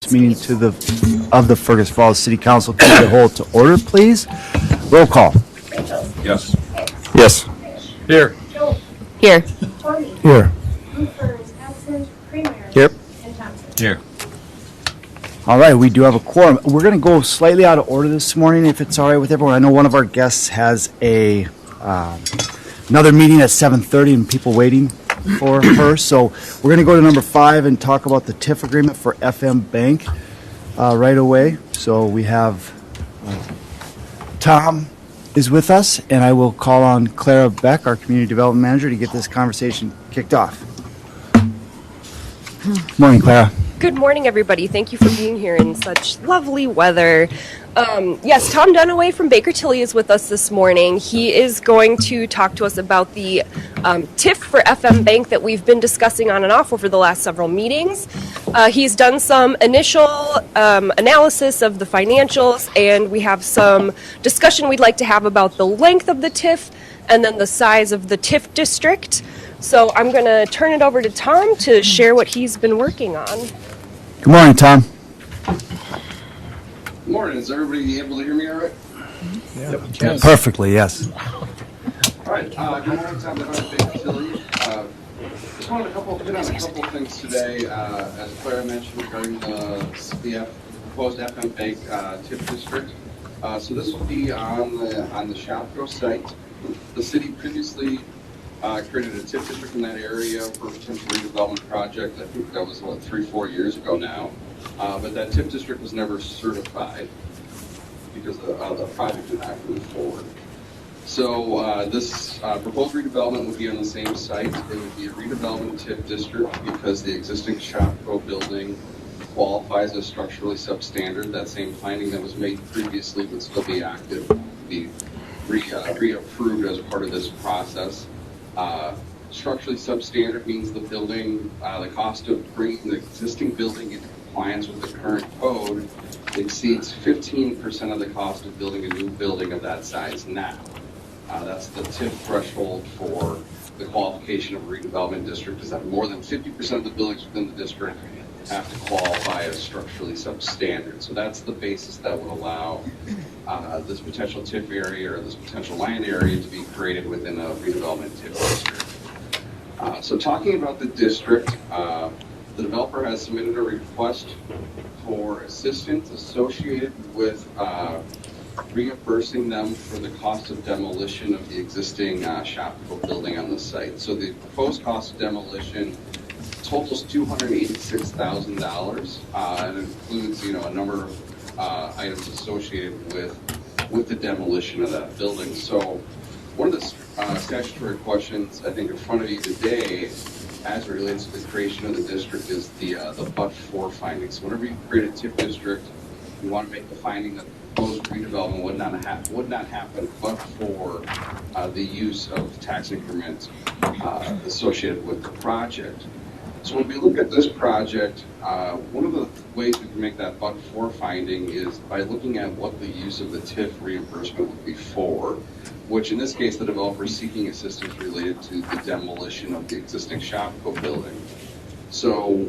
tonight's meeting of the Fergus Falls City Council committee of the whole to order, please. Roll call. Yes. Yes. Here. Here. Tony. Here. Hooper is absent. Kramer. Here. And Thompson. Here. All right, we do have a quorum. We're going to go slightly out of order this morning, if it's all right with everyone. I know one of our guests has another meeting at 7:30 and people waiting for her. So we're going to go to number 5 and talk about the TIF agreement for FM Bank right away. So we have Tom is with us, and I will call on Clara Beck, our Community Development Manager, to get this conversation kicked off. Morning, Clara. Good morning, everybody. Thank you for being here in such lovely weather. Yes, Tom Dunaway from Baker Tilly is with us this morning. He is going to talk to us about the TIF for FM Bank that we've been discussing on and off over the last several meetings. He's done some initial analysis of the financials, and we have some discussion we'd like to have about the length of the TIF and then the size of the TIF district. So I'm going to turn it over to Tom to share what he's been working on. Good morning, Tom. Good morning. Is everybody able to hear me all right? Yes. Perfectly, yes. All right. Good morning, Tom. I'm Baker Tilly. Just wanted to hit on a couple of things today. As Clara mentioned regarding the proposed FM Bank TIF district. So this will be on the Shopko site. The city previously created a TIF district in that area for a potential redevelopment project. I think that was, 3-4 years ago now. But that TIF district was never certified because the project did not move forward. So this proposed redevelopment would be on the same site. It would be a redevelopment TIF district because the existing Shopko building qualifies as structurally substandard. That same finding that was made previously would still be active, be reapproved as part of this process. Structurally substandard means the building, the cost of bringing the existing building into compliance with the current code exceeds 15% of the cost of building a new building of that size now. That's the TIF threshold for the qualification of a redevelopment district, is that more than 50% of the buildings within the district have to qualify as structurally substandard. So that's the basis that would allow this potential TIF area or this potential land area to be created within a redevelopment TIF district. So talking about the district, the developer has submitted a request for assistance associated with reimbursing them for the cost of demolition of the existing Shopko building on the site. So the proposed cost of demolition totals $286,000 and includes, a number of items associated with the demolition of that building. So one of the statutory questions I think in front of you today, as it relates to the creation of the district, is the but-for finding. So whenever you create a TIF district, you want to make the finding that the proposed redevelopment would not happen but for the use of tax increment associated with the project. So when we look at this project, one of the ways we can make that but-for finding is by looking at what the use of the TIF reimbursement would be for, which in this case the developer is seeking assistance related to the demolition of the existing Shopko building. So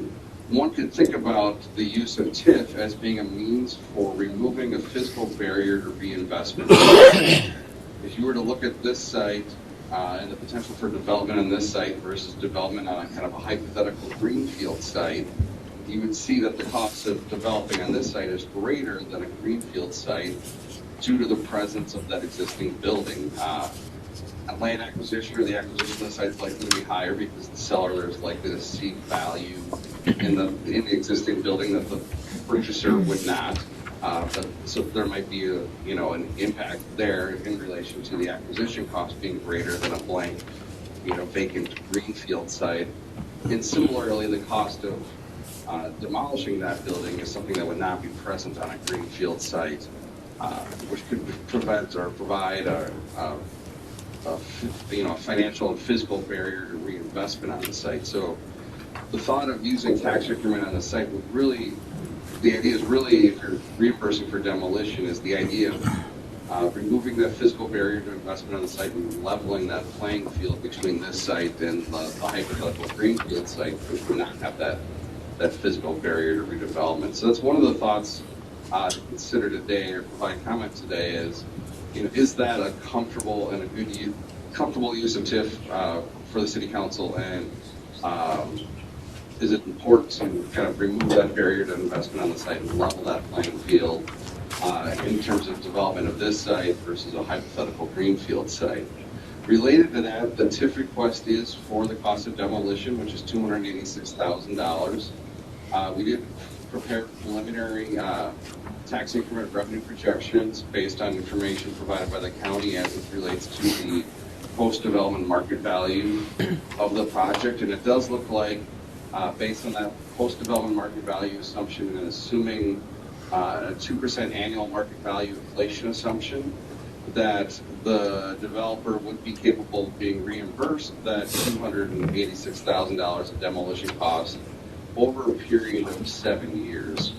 one could think about the use of TIF as being a means for removing a physical barrier to reinvestment. If you were to look at this site and the potential for development on this site versus development on a kind of a hypothetical greenfield site, you would see that the cost of developing on this site is greater than a greenfield site due to the presence of that existing building. Land acquisition or the acquisition of the site is likely to be higher because the seller is likely to see value in the existing building that the purchaser would not. So there might be an impact there in relation to the acquisition cost being greater than a blank, vacant greenfield site. And similarly, the cost of demolishing that building is something that would not be present on a greenfield site, which could provide a financial and physical barrier to reinvestment on the site. So the thought of using tax increment on the site would really, the idea is really, if you're reimbursing for demolition, is the idea of removing that physical barrier to investment on the site and leveling that playing field between this site and the hypothetical greenfield site, which would not have that that physical barrier to redevelopment. So that's one of the thoughts to consider today or provide comment today is, is that a comfortable and a good comfortable use of TIF for the city council, and is it important to kind of remove that barrier to investment on the site and level that playing field in terms of development of this site versus a hypothetical greenfield site? Related to that, the TIF request is for the cost of demolition, which is $286,000. We did prepare preliminary tax increment revenue projections based on information provided by the county as it relates to the post-development market value of the project. And it does look like, based on that post-development market value assumption and assuming a 2% annual market value inflation assumption, that the developer would be capable of being reimbursed that $286,000 of demolition costs over a period of 7 years.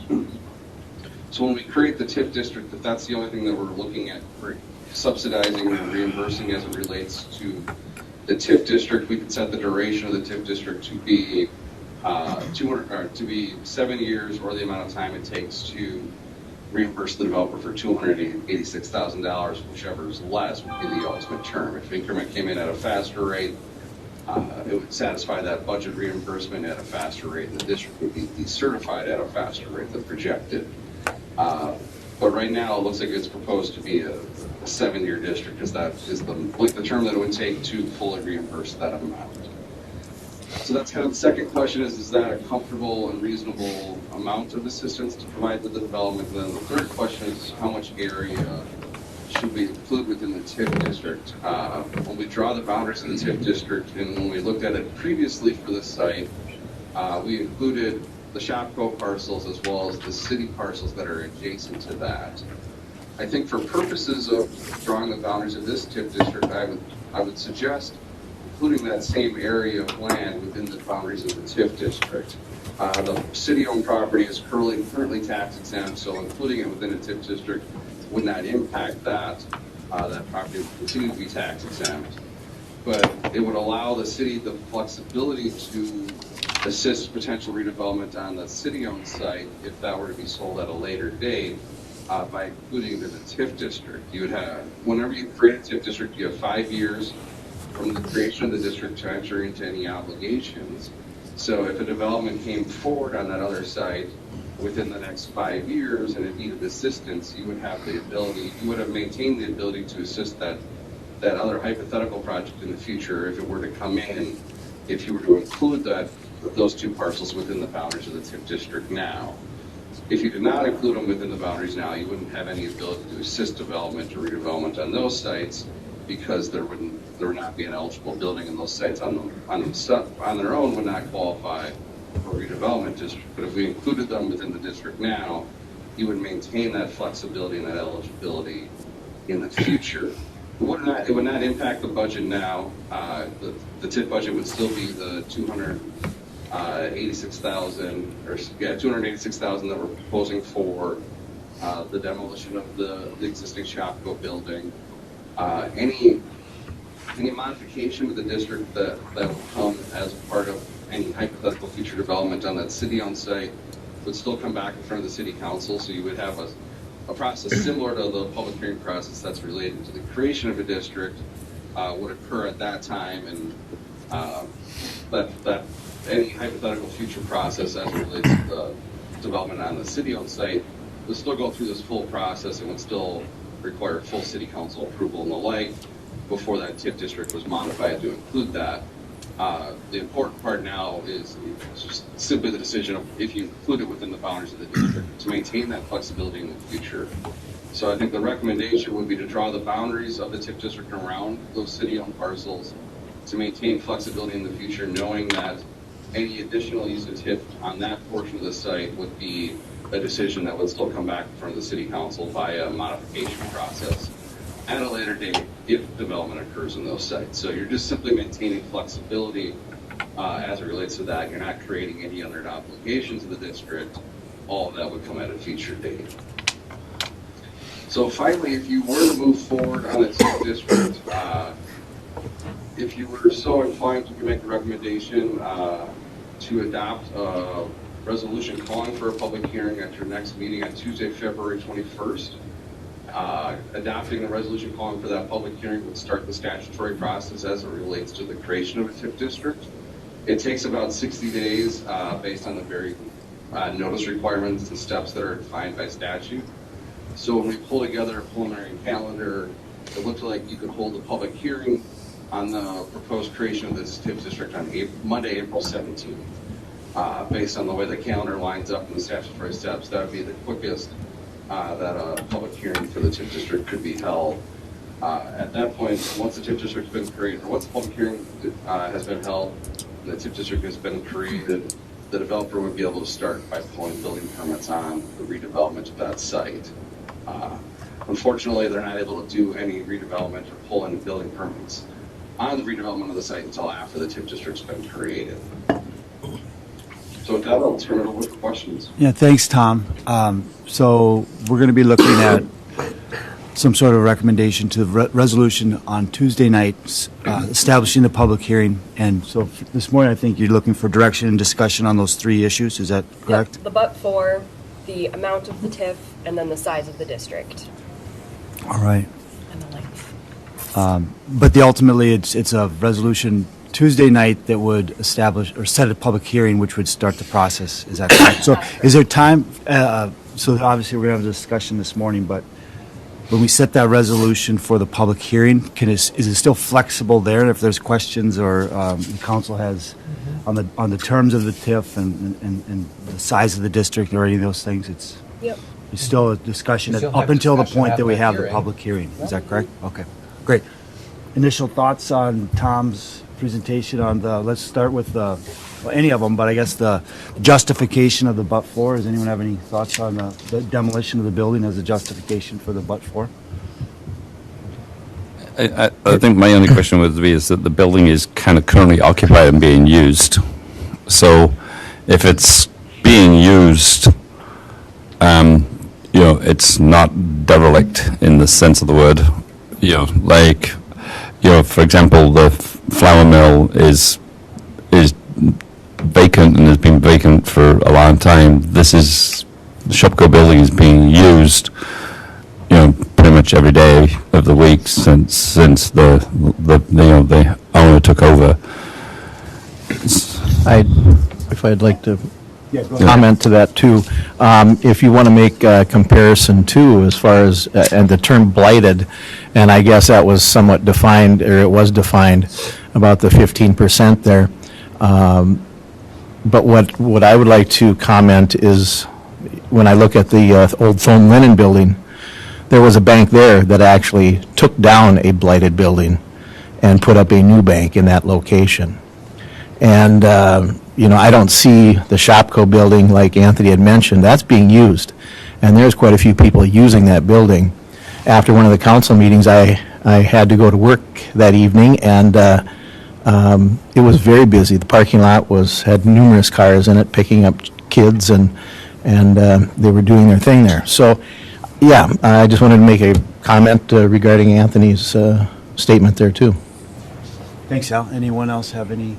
So when we create the TIF district, if that's the only thing that we're looking at for subsidizing or reimbursing as it relates to the TIF district, we can set the duration of the TIF district to be 7 years, or the amount of time it takes to reimburse the developer for $286,000, whichever is less would be the ultimate term. If increment came in at a faster rate, it would satisfy that budget reimbursement at a faster rate, and the district would be decertified at a faster rate than projected. But right now, it looks like it's proposed to be a 7-year district, because that is the term that it would take to fully reimburse that amount. So that's kind of the second question is that a comfortable and reasonable amount of assistance to provide with the development? And then the third question is how much area should we include within the TIF district? When we draw the boundaries of the TIF district, and when we looked at it previously for this site, we included the Shopko parcels as well as the city parcels that are adjacent to that. I think for purposes of drawing the boundaries of this TIF district, I would suggest including that same area of land within the boundaries of the TIF district. The city-owned property is currently tax exempt, so including it within a TIF district would not impact that. That property would continue to be tax exempt. But it would allow the city the flexibility to assist potential redevelopment on the city-owned site if that were to be sold at a later date by including it in the TIF district. You would have, whenever you create a TIF district, you have 5 years from the creation of the district to enter into any obligations. So if a development came forward on that other site within the next 5 years and it needed assistance, you would have the ability, you would have maintained the ability to assist that other hypothetical project in the future if it were to come in, if you were to include those two parcels within the boundaries of the TIF district now. If you did not include them within the boundaries now, you wouldn't have any ability to assist development or redevelopment on those sites, because there would not be an eligible building, and those sites on their own would not qualify for redevelopment district. But if we included them within the district now, you would maintain that flexibility and that eligibility in the future. It would not impact the budget now. The TIF budget would still be the $286,000 that we're proposing for the demolition of the existing Shopko building. Any modification to the district that would come as part of any hypothetical future development on that city-owned site would still come back in front of the city council. So you would have a process similar to the public hearing process that's related to the creation of a district would occur at that time, and that any hypothetical future process as it relates to the development on the city-owned site would still go through this full process and would still require full city council approval and the like before that TIF district was modified to include that. The important part now is just simply the decision of if you include it within the boundaries of the district to maintain that flexibility in the future. So I think the recommendation would be to draw the boundaries of the TIF district around those city-owned parcels to maintain flexibility in the future, knowing that any additional use of TIF on that portion of the site would be a decision that would still come back in front of the city council via a modification process at a later date if development occurs in those sites. So you're just simply maintaining flexibility as it relates to that. You're not creating any other obligations of the district. All of that would come at a future date. So finally, if you were to move forward on a TIF district, if you were so inclined, you could make a recommendation to adopt resolution calling for a public hearing at your next meeting on Tuesday, February 21st. Adopting the resolution calling for that public hearing would start the statutory process as it relates to the creation of a TIF district. It takes about 60 days based on the very notice requirements and steps that are defined by statute. So when we pull together a preliminary calendar, it looked like you could hold a public hearing on the proposed creation of this TIF district on Monday, April 17th. Based on the way the calendar lines up and the statutory steps, that would be the quickest that a public hearing for the TIF district could be held. At that point, once the TIF district's been created, or once the public hearing has been held, and the TIF district has been created, the developer would be able to start by pulling building permits on the redevelopment of that site. Unfortunately, they're not able to do any redevelopment or pull any building permits on the redevelopment of the site until after the TIF district's been created. So with that, I'll turn it over for questions. Yeah, thanks, Tom. So we're going to be looking at some sort of recommendation to the resolution on Tuesday night, establishing the public hearing. And so this morning, I think you're looking for direction and discussion on those three issues. Is that correct? Yep, the but for, the amount of the TIF, and then the size of the district. All right. And the length. But ultimately, it's a resolution Tuesday night that would establish or set a public hearing, which would start the process. Is that correct? So is there time? So obviously, we're going to have a discussion this morning, but when we set that resolution for the public hearing, is it still flexible there? If there's questions or the council has on the terms of the TIF and the size of the district or any of those things, it's still a discussion up until the point that we have the public hearing. Is that correct? Okay, great. Initial thoughts on Tom's presentation on let's start with any of them, but I guess the justification of the but-for. Does anyone have any thoughts on the demolition of the building as a justification for the but-for? I think my only question would be is that the building is kind of currently occupied and being used. So if it's being used, it's not derelict in the sense of the word. For example, the flour mill is vacant and has been vacant for a long time. The Shopco building is being used, pretty much every day of the week since the owner took over. If I'd like to Yeah, go ahead. comment to that too, if you want to make a comparison too, as far as and the term blighted, and I guess that was somewhat defined, or it was defined about the 15% there. But what I would like to comment is, when I look at the old foam linen building, there was a bank there that actually took down a blighted building and put up a new bank in that location. And, I don't see the Shopco building, like Anthony had mentioned, that's being used. And there's quite a few people using that building. After one of the council meetings, I had to go to work that evening, and it was very busy. The parking lot had numerous cars in it, picking up kids, and they were doing their thing there. So, yeah, I just wanted to make a comment regarding Anthony's statement there, too. Thanks, Al. Anyone else have any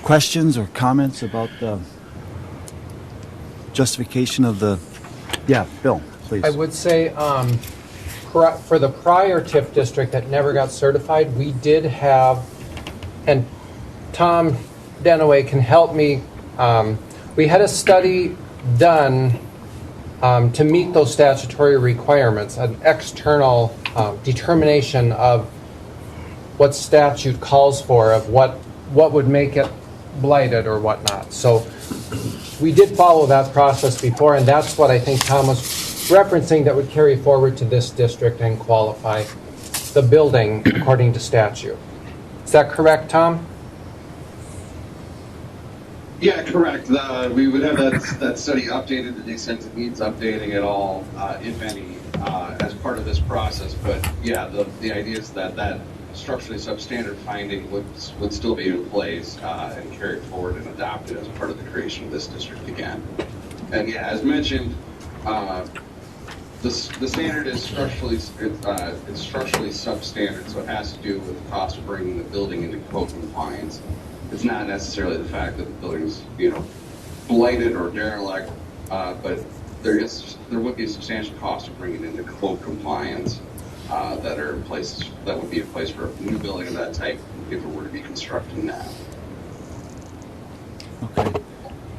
questions or comments about the justification of the... Yeah, Bill, please. I would say for the prior TIF district that never got certified, we did have, and Tom Denaway can help me, we had a study done to meet those statutory requirements, an external determination of what statute calls for, of what would make it blighted or whatnot. So we did follow that process before, and that's what I think Tom was referencing that would carry forward to this district and qualify the building according to statute. Is that correct, Tom? Yeah, correct. We would have that study updated to the extent it needs updating at all, if any, as part of this process. But yeah, the idea is that structurally substandard finding would still be in place and carried forward and adopted as part of the creation of this district again. And yeah, as mentioned, the standard is structurally substandard, so it has to do with the cost of bringing the building into code compliance. It's not necessarily the fact that the building's blighted or derelict, but there would be a substantial cost of bringing into code compliance that would be in place for a new building of that type if it were to be constructed now. Okay.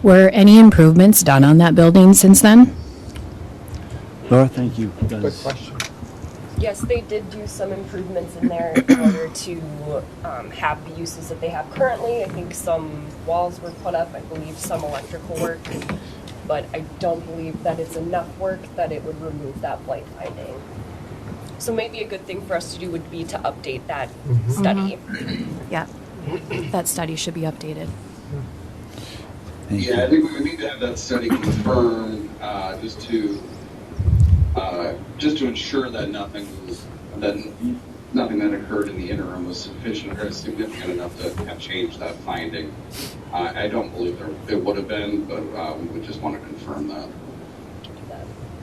Were any improvements done on that building since then? Laura, thank you. Good question. Yes, they did do some improvements in there in order to have the uses that they have currently. I think some walls were put up, I believe some electrical work, but I don't believe that it's enough work that it would remove that blight finding. So maybe a good thing for us to do would be to update that study. Yeah. That study should be updated. Thank Yeah, I think we would need to have that study confirmed, just to ensure that nothing that occurred in the interim was sufficient or significant enough to have changed that finding. I don't believe it would have been, but we would just want to confirm that.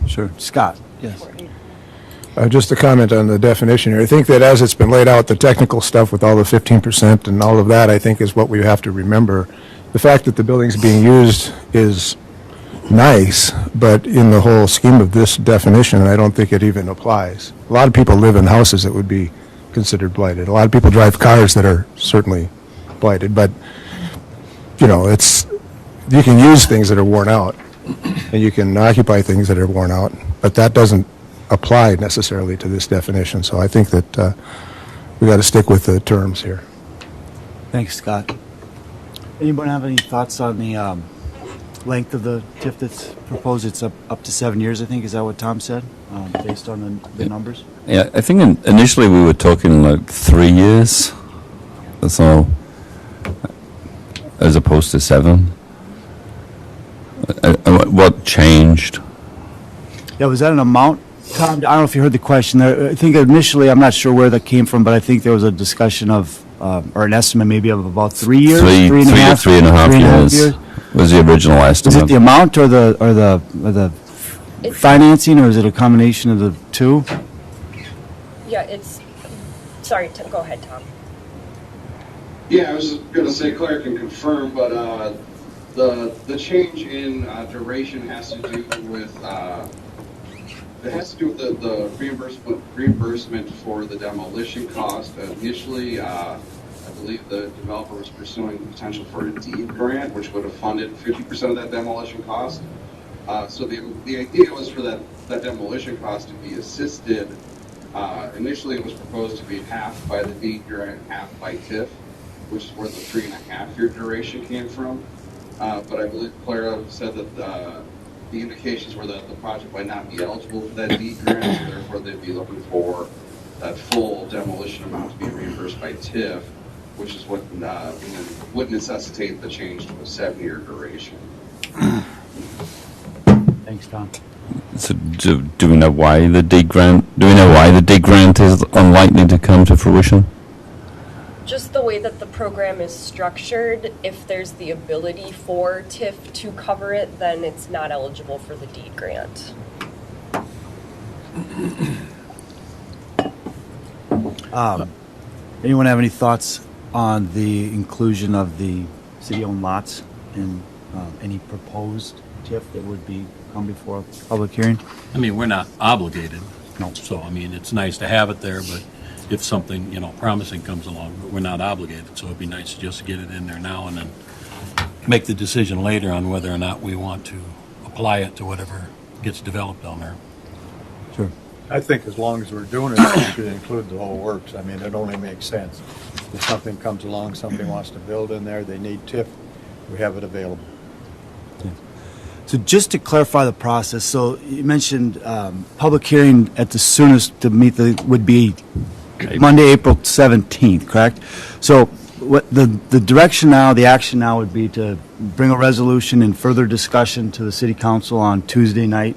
Sure. Scott? Yes. Just a comment on the definition here. I think that as it's been laid out, the technical stuff with all the 15% and all of that, I think is what we have to remember. The fact that the building's being used is nice, but in the whole scheme of this definition, I don't think it even applies. A lot of people live in houses that would be considered blighted. A lot of people drive cars that are certainly blighted, but, you know, you can use things that are worn out, and you can occupy things that are worn out, but that doesn't apply necessarily to this definition. So I think that we got to stick with the terms here. Thanks, Scott. Anybody have any thoughts on the length of the TIF that's proposed? It's up to 7 years, I think. Is that what Tom said, based on the numbers? Yeah, I think initially we were talking like 3 years. So, as opposed to 7. What changed? Yeah, was that an amount? Tom, I don't know if you heard the question there. I think initially, I'm not sure where that came from, but I think there was a discussion of, or an estimate maybe of about 3 years? Three and a to half? 3.5 years. years? Was the original Is it estimate. the amount or the financing, or is it a combination of the two? Yeah, sorry, go ahead, Tom. Yeah, I was just going to say, Claire can confirm, but the change in duration has to do with the reimbursement for the demolition cost. Initially, I believe the developer was pursuing the potential for a deed grant, which would have funded 50% of that demolition cost. So the idea was for that demolition cost to be assisted. Initially, it was proposed to be half by the deed grant, half by TIF, which is where the 3.5-year duration came from. But I believe Clara said that the indications were that the project might not be eligible for that deed grant, so therefore they'd be looking for that full demolition amount to be reimbursed by TIF, which is what would necessitate the change to a 7-year duration. Thanks, Tom. So do we know why the deed grant? Do we know why the deed grant is unlikely to come to fruition? Just the way that the program is structured, if there's the ability for TIF to cover it, then it's not eligible for the deed grant. Anyone have any thoughts on the inclusion of the city-owned lots in any proposed TIF that would come before a public hearing? I mean, we're not obligated. No. So, I mean, it's nice to have it there, but if something, promising comes along, but we're not obligated. So it'd be nice just to get it in there now and then make the decision later on whether or not we want to apply it to whatever gets developed down there. Sure. I think as long as we're doing it, we should include the whole works. I mean, it only makes sense. If something comes along, somebody wants to build in there, they need TIF, we have it available. So just to clarify the process, so you mentioned public hearing at the soonest to meet would be Monday, April 17th, correct? So what the direction now, the action now would be to bring a resolution and further discussion to the city council on Tuesday night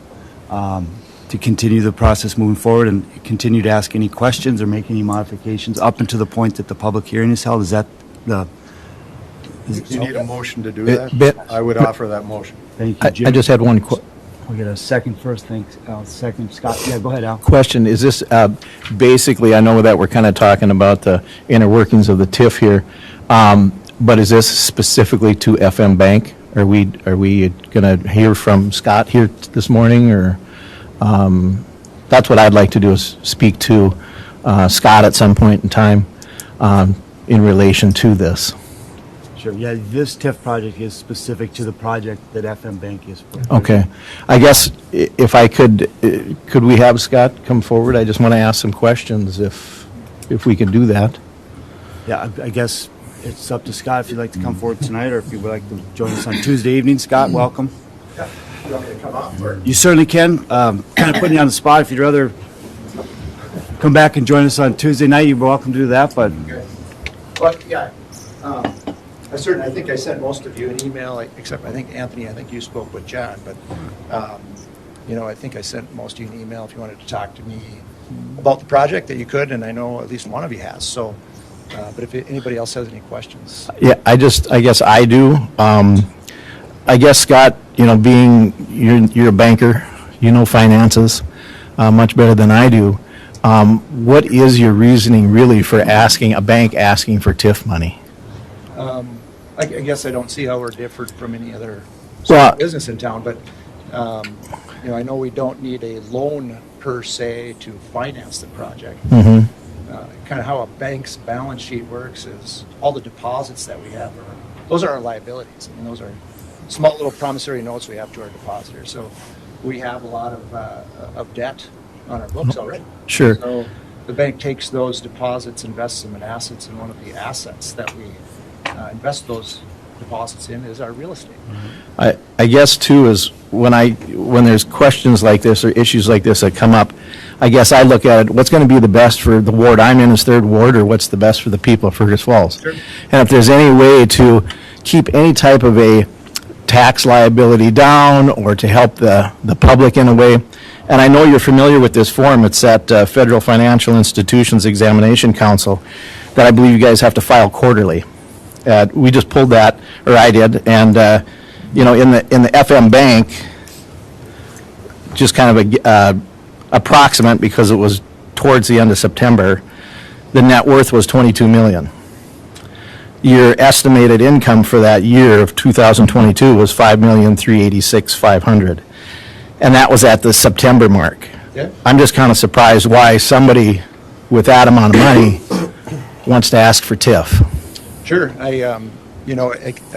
to continue the process moving forward and continue to ask any questions or make any modifications up until the point that the public hearing is held. Is that the... You need a motion to do Bit- that? I would offer that motion. Thank you, Jim. I just had one We'll get a second first, thanks. Second, Scott. Yeah, go ahead, Al. question. Is this basically, I know that we're kind of talking about the inner workings of the TIF here, but is this specifically to FM Bank, Are we going to hear from Scott here this morning, or, that's what I'd like to do, is speak to Scott at some point in time in relation to this. Sure, yeah, this TIF project is specific to the project that FM Bank is for. Okay. I guess if I could we have Scott come forward? I just want to ask some questions if we can do that. Yeah, I guess it's up to Scott if you'd like to come forward tonight, or if you would like to join us on Tuesday evening. Scott, welcome. Yeah, you want me to come up, or? You certainly can. Kind of putting you on the spot. If you'd rather come back and join us on Tuesday night, you're welcome to do that, but Well, yeah, I think I sent most of you an email, except I think Anthony, I think you spoke with John, but, I think I sent most of you an email if you wanted to talk to me about the project, that you could, and I know at least one of you has, so, but if anybody else has any questions. Yeah, I guess I do. I guess, Scott, being you're a banker, you know finances much better than I do. What is your reasoning really for a bank asking for TIF money? I guess I don't see how we're different from any other Well- business in town, but, I know we don't need a loan per se to finance the project. Mm-hmm. Kind of how a bank's balance sheet works is all the deposits that we have, those are our liabilities. I mean, those are small little promissory notes we have to our depositors. So we have a lot of debt on our books already. Sure. So the bank takes those deposits, invests them in assets, and one of the assets that we invest those deposits in is our real estate. I guess too is when there's questions like this or issues like this that come up, I guess I look at it, what's going to be the best for the ward I'm in, is 3rd Ward, or what's the best for the people of Fergus Falls? Sure. And if there's any way to keep any type of a tax liability down, or to help the public in a way, and I know you're familiar with this form, it's at Federal Financial Institutions Examination Council, that I believe you guys have to file quarterly. We just pulled that, or I did, and in the FM Bank, just kind of a approximate, because it was towards the end of September, the net worth was $22 million. Your estimated income for that year of 2022 was $5,386,500, and that was at the September mark. Yeah. I'm just kind of surprised why somebody with that amount of money wants to ask for TIF. Sure. I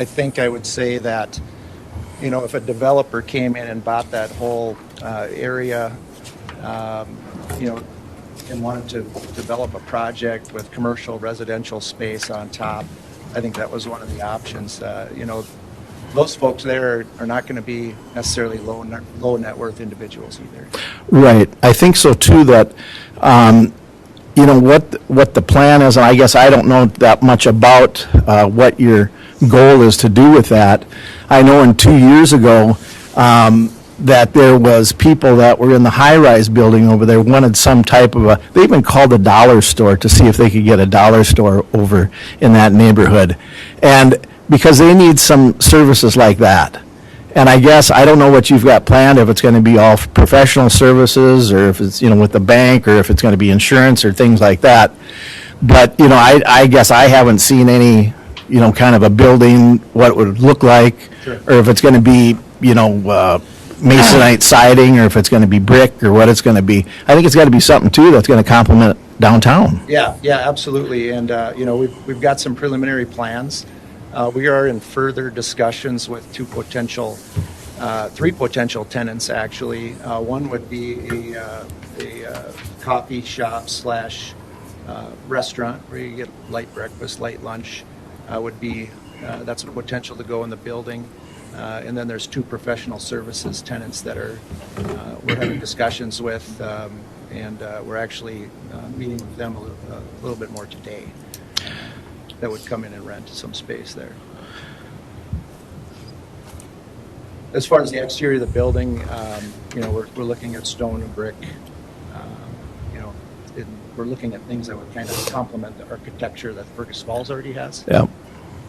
think I would say that, if a developer came in and bought that whole area, and wanted to develop a project with commercial residential space on top, I think that was one of the options. Those folks there are not going to be necessarily low net worth individuals either. Right. I think so too, that, what the plan is, and I guess I don't know that much about what your goal is to do with that. I know 2 years ago that there was people that were in the high-rise building over there wanted some type of they even called a dollar store to see if they could get a dollar store over in that neighborhood. And because they need some services like that. And I guess, I don't know what you've got planned, if it's going to be all professional services, or if it's, with the bank, or if it's going to be insurance or things like that. But, I guess I haven't seen any, kind of a building, what it would look like, Sure. or if it's going to be, masonite siding, or if it's going to be brick, or what it's going to be. I think it's got to be something too that's going to complement downtown. Yeah, absolutely. And, we've got some preliminary plans. We are in further discussions with three potential tenants, actually. One would be a coffee shop / restaurant where you get light breakfast, light lunch. That's a potential to go in the building. And then there's 2 professional services tenants that we're having discussions with, and we're actually meeting with them a little bit more today. That would come in and rent some space there. As far as the exterior of the building, we're looking at stone and brick. We're looking at things that would kind of complement the architecture that Fergus Falls already has. Yeah.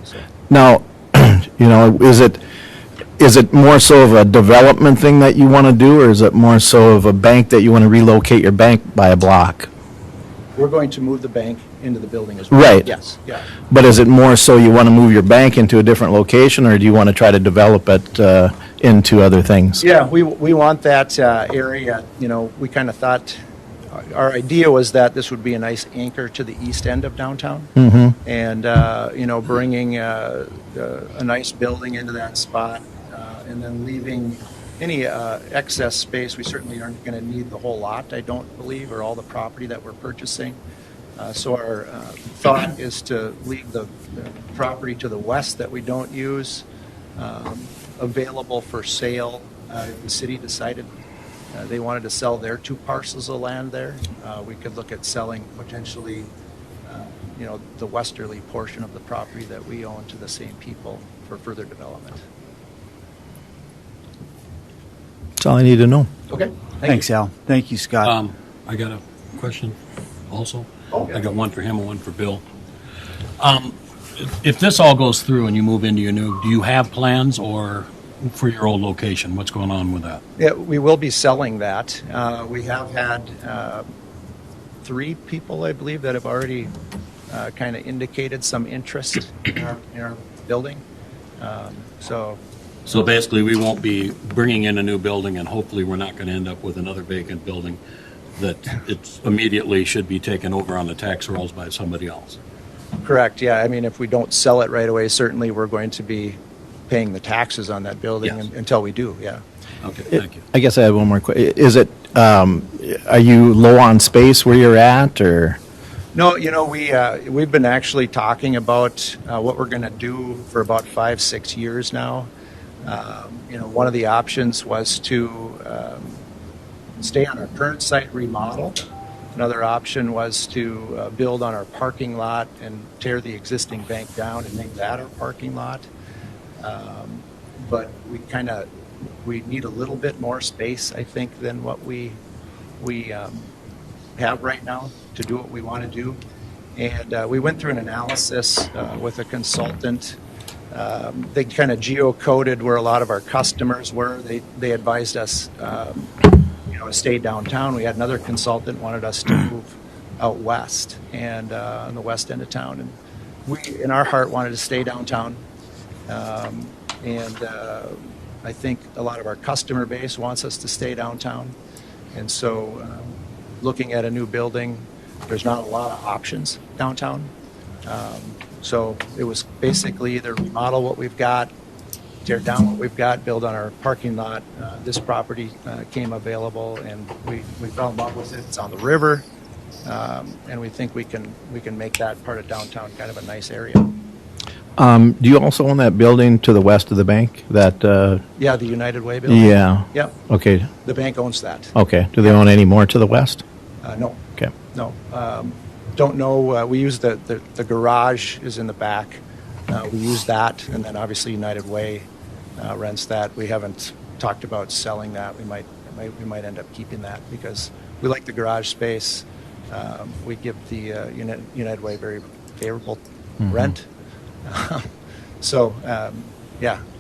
So, Now, is it more so of a development thing that you want to do, or is it more so of a bank that you want to relocate your bank by a block? we're going to move the bank into the building as well. Right. Yes, yeah. But is it more so you want to move your bank into a different location, or do you want to try to develop it into other things? Yeah, we want that area, we kind of thought, our idea was that this would be a nice anchor to the east end of downtown. Mm-hmm. And, bringing a nice building into that spot, and then leaving any excess space. We certainly aren't going to need the whole lot, I don't believe, or all the property that we're purchasing. So our thought is to leave the property to the west that we don't use available for sale. If the city decided they wanted to sell their 2 parcels of land there, we could look at selling potentially the westerly portion of the property that we own to the same people for further development. That's all I need to know. Okay. Thanks, Al. Thank you, Scott. I got a question also. Okay. I got one for him and one for Bill. If this all goes through and you move into your new, do you have plans or for your old location? What's going on with that? Yeah, we will be selling that. We have had 3 people, I believe, that have already kind of indicated some interest in our building. So basically, we won't be bringing in a new building, and hopefully we're not going to end up with another vacant building that it's immediately should be taken over on the tax rolls by somebody else. Correct, yeah. I mean, if we don't sell it right away, certainly we're going to be paying the taxes on that building Yes. until we do, yeah. Okay, thank you. I guess I have one more question. Is it, are you low on space where you're at, or? No, we've been actually talking about what we're going to do for about 5-6 years now. One of the options was to stay on our current site, remodel. Another option was to build on our parking lot and tear the existing bank down and make that our parking lot. But we need a little bit more space, I think, than what we have right now to do what we want to do. And we went through an analysis with a consultant. They kind of geocoded where a lot of our customers were. They advised us, to stay downtown. We had another consultant wanted us to move out west and on the west end of town. And we, in our heart, wanted to stay downtown. I think a lot of our customer base wants us to stay downtown. And so looking at a new building, there's not a lot of options downtown. So it was basically either remodel what we've got, tear down what we've got, build on our parking lot. This property came available, and we fell in love with it. It's on the river, and we think we can make that part of downtown kind of a nice area. Do you also own that building to the west of the bank? That? Yeah, the United Way building. Yeah. Yep. Okay. The bank owns that. Okay. Do they own any more to the west? No. Okay. No. Don't know. We use the garage is in the back. We use that, and then obviously United Way rents that. We haven't talked about selling that. We might end up keeping that because we like the garage space. We give the United Way very favorable rent. So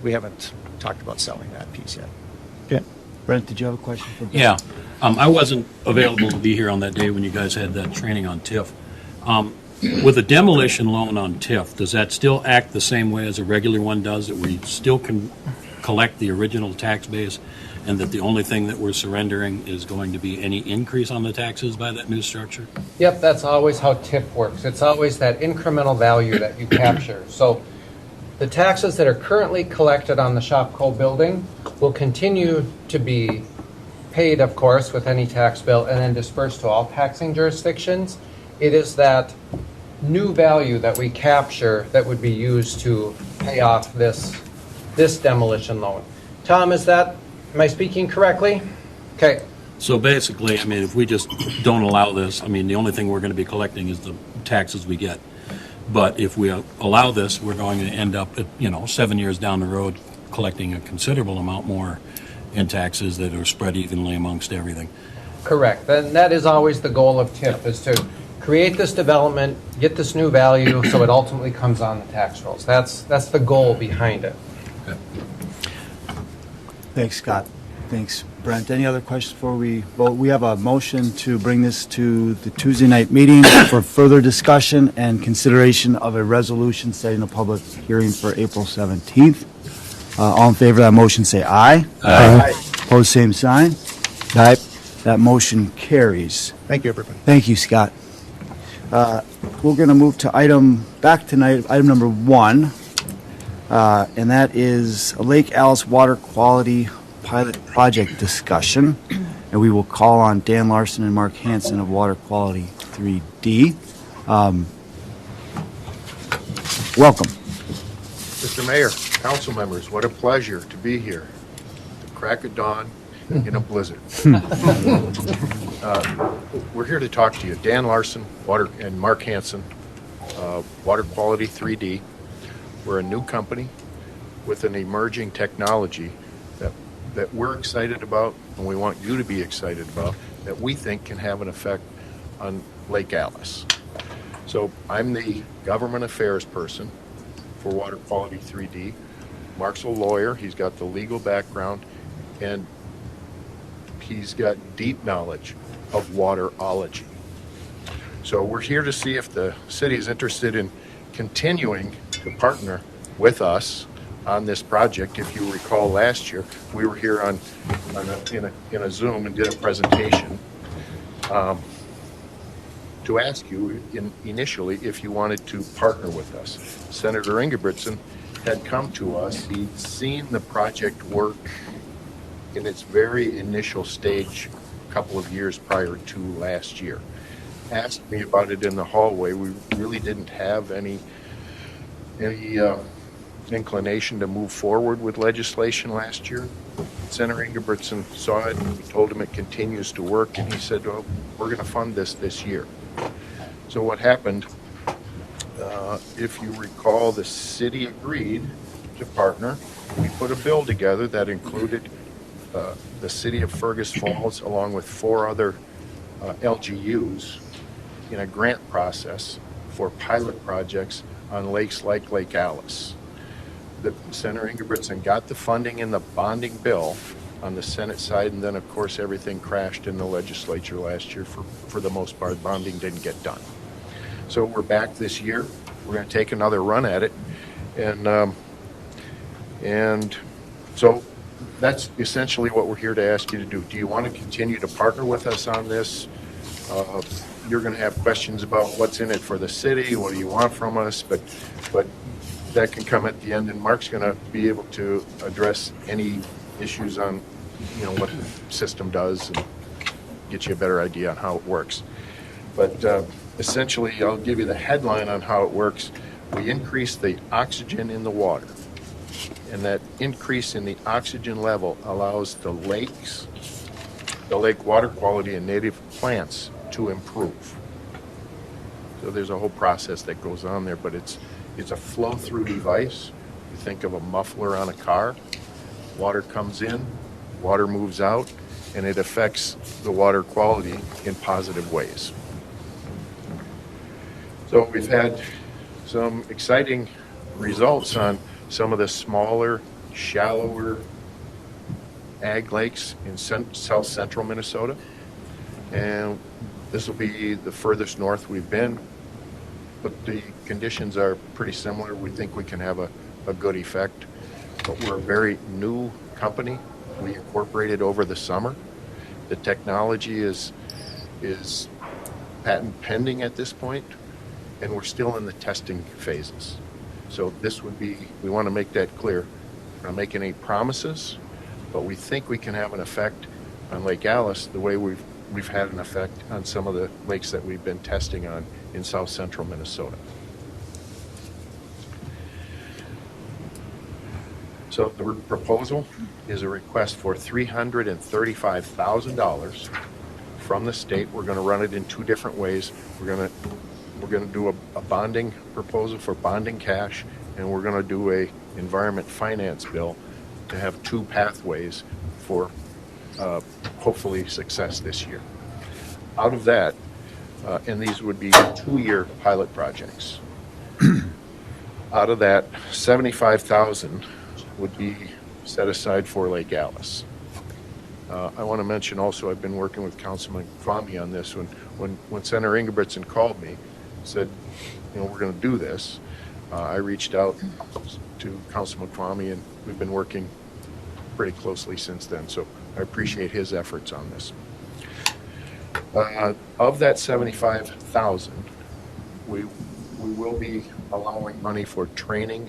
we haven't talked about selling that piece yet. Okay. Brent, did you have a question for Bill? Yeah, I wasn't available to be here on that day when you guys had that training on TIF. With a demolition loan on TIF, does that still act the same way as a regular one does, that we still can collect the original tax base, and that the only thing that we're surrendering is going to be any increase on the taxes by that new structure? Yep, that's always how TIF works. It's always that incremental value that you capture. So the taxes that are currently collected on the Shopco building will continue to be paid, of course, with any tax bill and then dispersed to all taxing jurisdictions. It is that new value that we capture that would be used to pay off this demolition loan. Tom, am I speaking correctly? Okay. So basically, I mean, if we just don't allow this, I mean, the only thing we're going to be collecting is the taxes we get. But if we allow this, we're going to end up at, 7 years down the road collecting a considerable amount more in taxes that are spread evenly amongst everything. Correct. And that is always the goal of TIF, is to create this development, get this new value, so it ultimately comes on the tax rolls. That's the goal behind it. Okay. Thanks, Scott. Thanks. Brent, any other questions before we vote? We have a motion to bring this to the Tuesday night meeting for further discussion and consideration of a resolution setting a public hearing for April 17th. All in favor of that motion, say aye. Aye. Opposed, same sign. Aye. That motion carries. Thank you, everybody. Thank you, Scott. We're going to move to back tonight, item number 1, and that is a Lake Alice water quality pilot project discussion. And we will call on Dan Larson and Mark Hansen of Water Quality 3D. Welcome. Mr. Mayor, council members, what a pleasure to be here. The crack of dawn in a blizzard. We're here to talk to you. Dan Larson, and Mark Hansen, Water Quality 3D. We're a new company with an emerging technology that we're excited about, and we want you to be excited about, that we think can have an effect on Lake Alice. So I'm the government affairs person for Water Quality 3D. Mark's a lawyer. He's got the legal background, and he's got deep knowledge of waterology. So we're here to see if the city is interested in continuing to partner with us on this project. If you recall, last year we were here in a Zoom and did a presentation to ask you initially if you wanted to partner with us. Senator Ingebrigtsen had come to us. He'd seen the project work in its very initial stage a couple of years prior to last year. Asked me about it in the hallway. We really didn't have any inclination to move forward with legislation last year. Senator Ingebrigtsen saw it, and we told him it continues to work, and he said, well, we're going to fund this year. So what happened, if you recall, the city agreed to partner. We put a bill together that included the city of Fergus Falls along with 4 other LGUs in a grant process for pilot projects on lakes like Lake Alice. Senator Ingebrigtsen got the funding in the bonding bill on the Senate side, and then of course everything crashed in the legislature last year. For the most part, bonding didn't get done. So we're back this year. We're going to take another run at it, and so that's essentially what we're here to ask you to do. Do you want to continue to partner with us on this? You're going to have questions about what's in it for the city. What do you want from us? But that can come at the end, and Mark's going to be able to address any issues on, what the system does and get you a better idea on how it works. But essentially, I'll give you the headline on how it works. We increase the oxygen in the water, and that increase in the oxygen level allows the lake water quality and native plants to improve. So there's a whole process that goes on there, but it's a flow-through device. You think of a muffler on a car. Water comes in, water moves out, and it affects the water quality in positive ways. So we've had some exciting results on some of the smaller, shallower ag lakes in south central Minnesota. And this will be the furthest north we've been, but the conditions are pretty similar. We think we can have a good effect. But we're a very new company. We incorporated over the summer. The technology is patent pending at this point, and we're still in the testing phases. So this would be, we want to make that clear. We're not making any promises, but we think we can have an effect on Lake Alice the way we've had an effect on some of the lakes that we've been testing on in south central Minnesota. So the proposal is a request for $335,000 from the state. We're going to run it in 2 different ways. We're going to do a bonding proposal for bonding cash, and we're going to do a environment finance bill to have 2 pathways for hopefully success this year. Out of that, and these would be 2-year pilot projects. Out of that, $75,000 would be set aside for Lake Alice. I want to mention also, I've been working with Councilman Kwame on this. When Senator Ingebrigtsen called me, said, we're going to do this, I reached out to Councilman Kwame, and we've been working pretty closely since then. So I appreciate his efforts on this. Of that 75,000, we will be allowing money for training,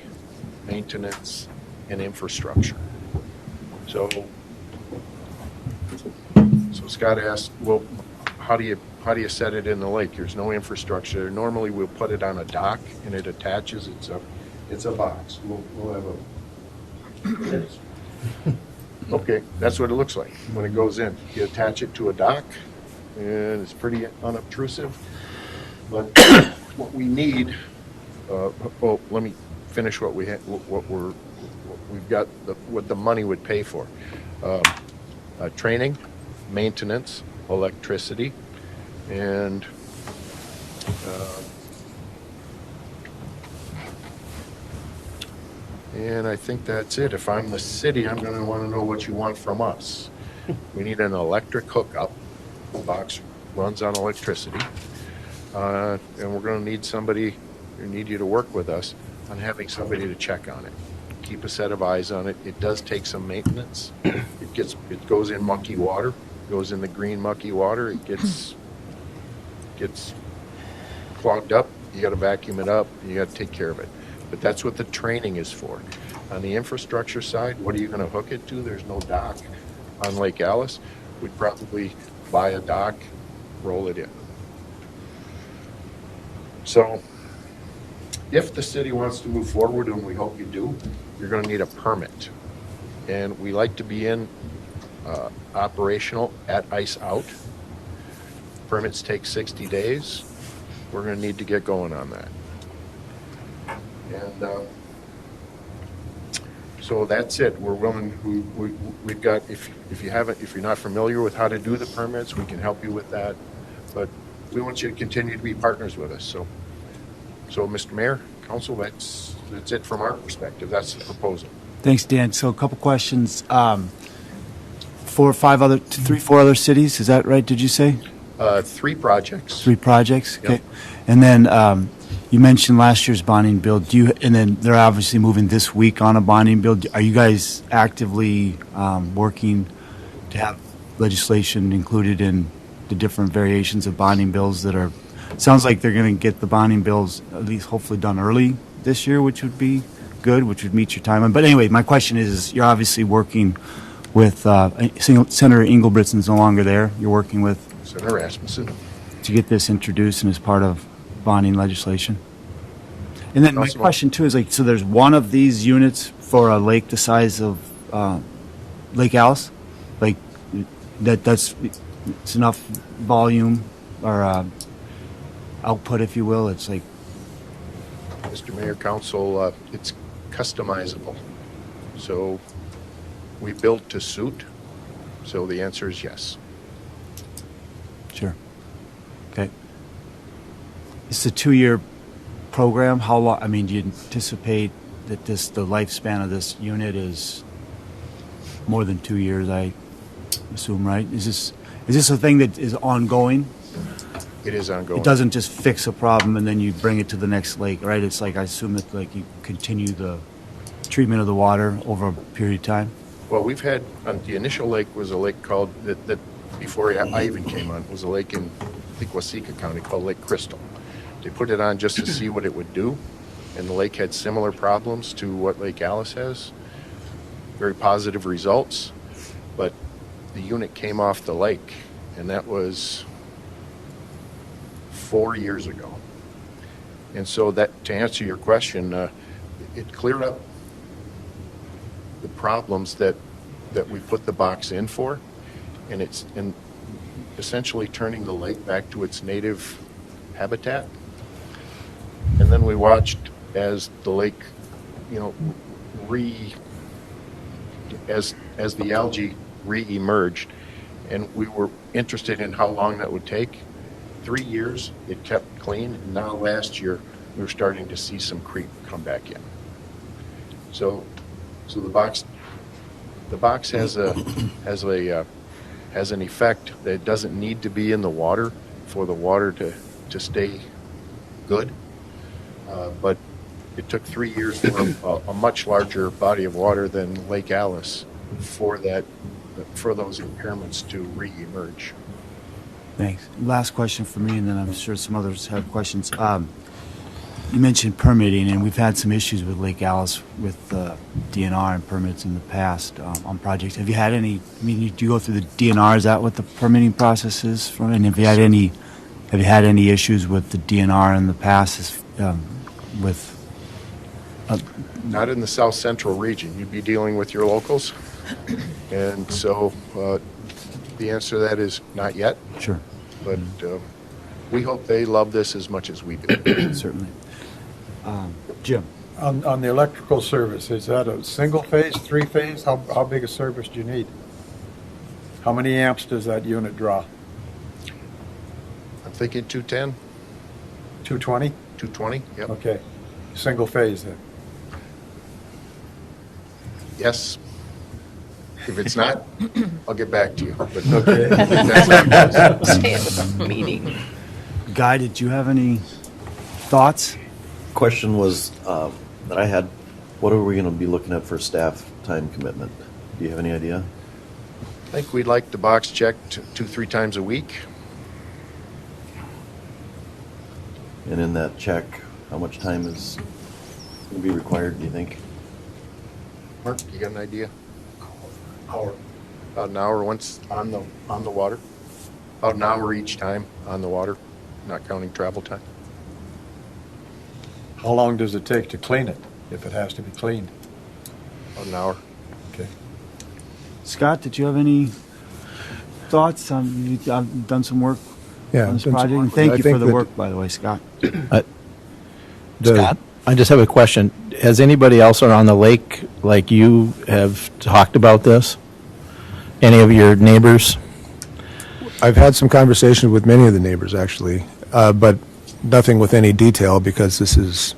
maintenance, and infrastructure. So Scott asked, well, how do you set it in the lake? There's no infrastructure. Normally we'll put it on a dock and it attaches. It's a box. We'll have a. Okay, that's what it looks like when it goes in. You attach it to a dock, and it's pretty unobtrusive. But what we need. Let me finish what we've got. What the money would pay for. Training, maintenance, electricity, and I think that's it. If I'm the city, I'm going to want to know what you want from us. We need an electric hookup. The box runs on electricity, and we're going to need somebody. We need you to work with us on having somebody to check on it. Keep a set of eyes on it. It does take some maintenance. It goes in mucky water. Goes in the green mucky water. It gets clogged up. You got to vacuum it up. You got to take care of it. But that's what the training is for. On the infrastructure side, what are you going to hook it to? There's no dock on Lake Alice. We'd probably buy a dock, roll it in. So if the city wants to move forward, and we hope you do, you're going to need a permit. And we like to be in operational at ice out. Permits take 60 days. We're going to need to get going on that. And so that's it. We're willing. We've got. If you're not familiar with how to do the permits, we can help you with that. But we want you to continue to be partners with us. So Mr. Mayor, Council, that's it from our perspective. That's the proposal. Thanks, Dan. So a couple questions. 4 other cities, is that right, did you say? 3 projects. 3 projects, okay. Yep. And then you mentioned last year's bonding bill. And then they're obviously moving this week on a bonding bill. Are you guys actively working to have legislation included in the different variations of bonding bills that are, sounds like they're going to get the bonding bills at least hopefully done early this year, which would be good, which would meet your timeline. But anyway, my question is, you're obviously working with Senator Ingebrigtsen's no longer there. You're working with Senator Rasmussen to get this introduced and as part of bonding legislation. And then my question too is so there's one of these units for a lake the size of Lake Alice, it's enough volume or output, if you will. It's like, Mr. Mayor, Council, it's customizable. So we build to suit. So the answer is yes. Sure. Okay. It's a 2-year program. How long? I mean, do you anticipate that the lifespan of this unit is more than 2 years? I assume, right? Is this a thing that is ongoing? It is ongoing. It doesn't just fix a problem and then you bring it to the next lake, right? It's like, I assume that you continue the treatment of the water over a period of time. Well, we've had, the initial lake was a lake called, that before I even came on, was a lake in, I think, Waseca County called Lake Crystal. They put it on just to see what it would do, and the lake had similar problems to what Lake Alice has. Very positive results, but the unit came off the lake, and that was 4 years ago. And so that, to answer your question, it cleared up the problems that we put the box in for, and it's essentially turning the lake back to its native habitat. And then we watched as the lake, as the algae re-emerged, and we were interested in how long that would take. 3 years, it kept clean, and now last year we were starting to see some creep come back in. So the box has a has an effect that it doesn't need to be in the water for the water to stay good. But it took 3 years for a much larger body of water than Lake Alice for those impairments to re-emerge. Thanks. Last question for me, and then I'm sure some others have questions. You mentioned permitting, and we've had some issues with Lake Alice with DNR and permits in the past on projects. Have you had any, I mean, do you go through the DNR? Is that what the permitting process is for? And have you had any issues with the DNR in the past with? Not in the south central region. You'd be dealing with your locals. And so the answer to that is not yet. Sure. But we hope they love this as much as we do. Certainly. Jim? On the electrical service, is that a single phase, three phase? How big a service do you need? How many amps does that unit draw? I'm thinking 210, 220? 220, yep. Okay. Single phase then? Yes. If it's not, I'll get back to you. But Okay. that's how it goes. Stay at the meeting. Guy, did you have any thoughts? Question was, that I had, what are we going to be looking at for staff time commitment? Do you have any idea? I think we'd like the box checked 2-3 times a week. And in that check, how much time is going to be required, do you think? Mark, you got an idea? Hour. About an hour once on the water. About an hour each time on the water, not counting travel time. How long does it take to clean it, if it has to be cleaned? About an hour. Okay. Scott, did you have any thoughts on, you've done some work on this done some project? work And with thank it. I you think for the that- work, by the way, Scott. Scott, I just have a question. Has anybody else around the lake, like you, have talked about this? Any of your neighbors? I've had some conversations with many of the neighbors, actually, but nothing with any detail because this is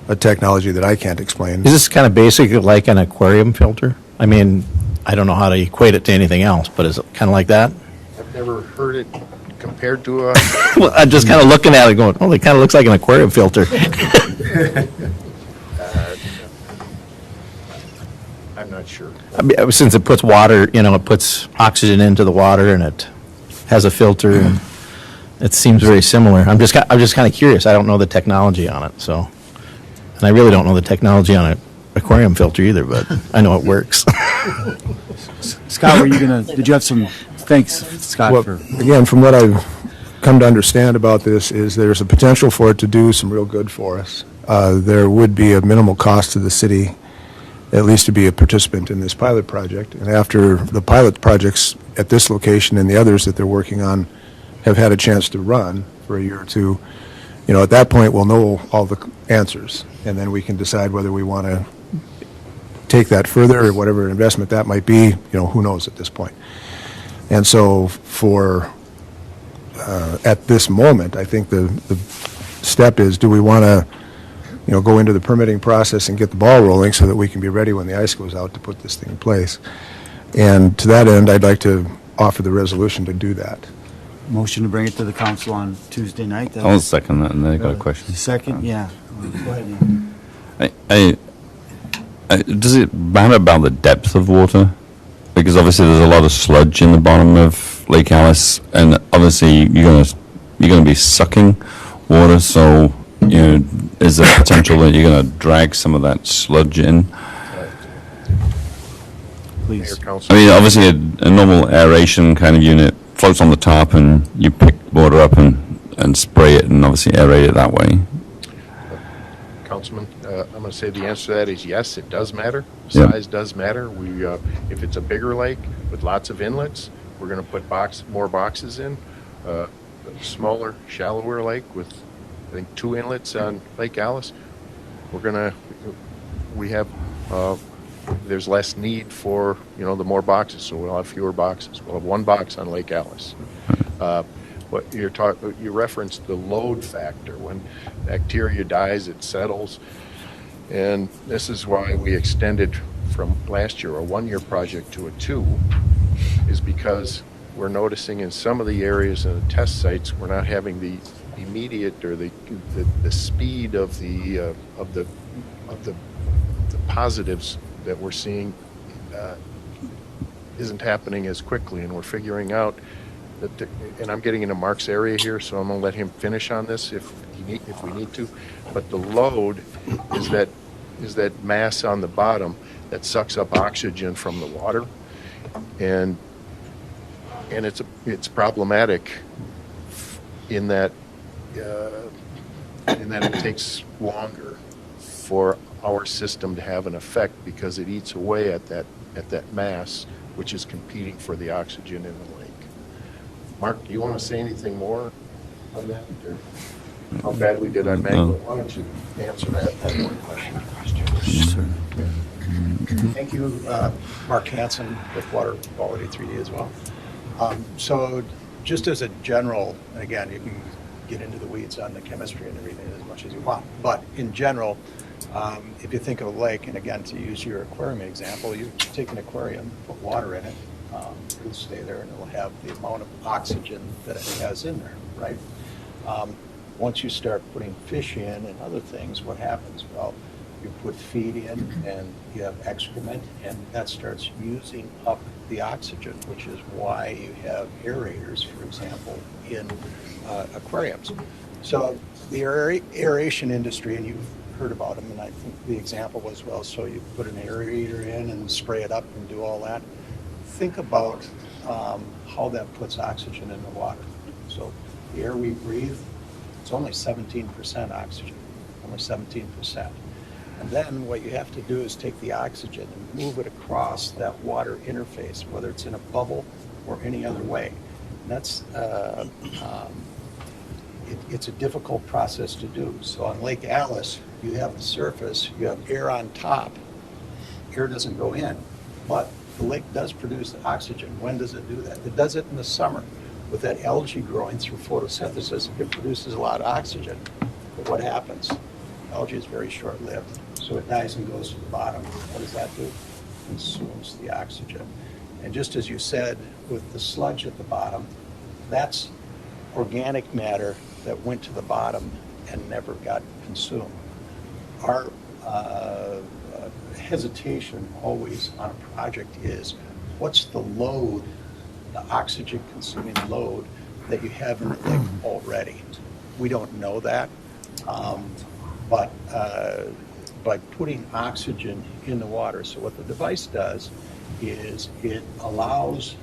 a technology that I can't explain. Is this kind of basically like an aquarium filter? I mean, I don't know how to equate it to anything else, but is it kind of like that? I've never heard it compared to a... Well, I'm just kind of looking at it going, oh, it kind of looks like an aquarium filter. I'm not sure. I mean, since it puts water, it puts oxygen into the water and it has a filter and it seems very similar. I'm just kind of curious. I don't know the technology on it, so. And I really don't know the technology on an aquarium filter either, but I know it works. Scott, did you have some, thanks, Scott, Well, for. again, from what I've come to understand about this is there's a potential for it to do some real good for us. There would be a minimal cost to the city, at least to be a participant in this pilot project. And after the pilot projects at this location and the others that they're working on have had a chance to run for a year or two, at that point we'll know all the answers. And then we can decide whether we want to take that further or whatever investment that might be, who knows at this point. And so at this moment, I think the step is, do we want to go into the permitting process and get the ball rolling so that we can be ready when the ice goes out to put this thing in place. And to that end, I'd like to offer the resolution to do that. Motion to bring it to the council on Tuesday night. I'll second that, and then I got a question. Second, yeah. Go ahead, Ian. Does it matter about the depth of water? Because obviously there's a lot of sludge in the bottom of Lake Alice, and obviously you're gonna be sucking water. So is there potential that you're gonna drag some of that sludge in? Please. Mayor, Council. I mean, obviously a normal aeration kind of unit floats on the top, and you pick water up and spray it, and obviously aerate it that way. Councilman, I'm going to say the answer to that is yes, it does matter. Yep. Size does matter. If it's a bigger lake with lots of inlets, we're going to put more boxes in. A smaller, shallower lake with, I think, 2 inlets on Lake Alice, there's less need for, the more boxes, so we'll have fewer boxes. We'll have 1 box on Lake Alice. What you referenced the load factor. When bacteria dies, it settles. And this is why we extended from last year, a 1-year project to a 2, is because we're noticing in some of the areas in the test sites, we're not having the immediate or the speed of the positives that we're seeing isn't happening as quickly, and we're figuring out that. And I'm getting into Mark's area here, so I'm going to let him finish on this if we need to. But the load is that mass on the bottom that sucks up oxygen from the water, and it's problematic in that it takes longer for our system to have an effect because it eats away at that mass, which is competing for the oxygen in the lake. Mark, do you want to say anything more on that? Or how badly did I mangle it? Why don't you answer that one question? Thank you, Mark Hansen with Water Quality 3D as well. So just as a general, and again, you can get into the weeds on the chemistry and everything as much as you want, but in general, if you think of a lake, and again, to use your aquarium example, you take an aquarium, put water in it, it'll stay there and it'll have the amount of oxygen that it has in there, right? Once you start putting fish in and other things, what happens? Well, you put feed in and you have excrement, and that starts using up the oxygen, which is why you have aerators, for example, in aquariums. So the aeration industry, and you've heard about them, and I think the example was, well, so you put an aerator in and spray it up and do all that. Think about how that puts oxygen in the water. So the air we breathe, it's only 17% oxygen, only 17%. And then what you have to do is take the oxygen and move it across that water interface, whether it's in a bubble or any other way. And that's, it's a difficult process to do. So on Lake Alice, you have the surface, you have air on top, air doesn't go in, but the lake does produce oxygen. When does it do that? It does it in the summer. With that algae growing through photosynthesis, it produces a lot of oxygen. But what happens? Algae is very short-lived, so it dies and goes to the bottom. What does that do? It consumes the oxygen. And just as you said, with the sludge at the bottom, that's organic matter that went to the bottom and never got consumed. Our hesitation always on a project is, what's the load, the oxygen-consuming load that you have in the lake already? We don't know that. But by putting oxygen in the water, so what the device does is it allows,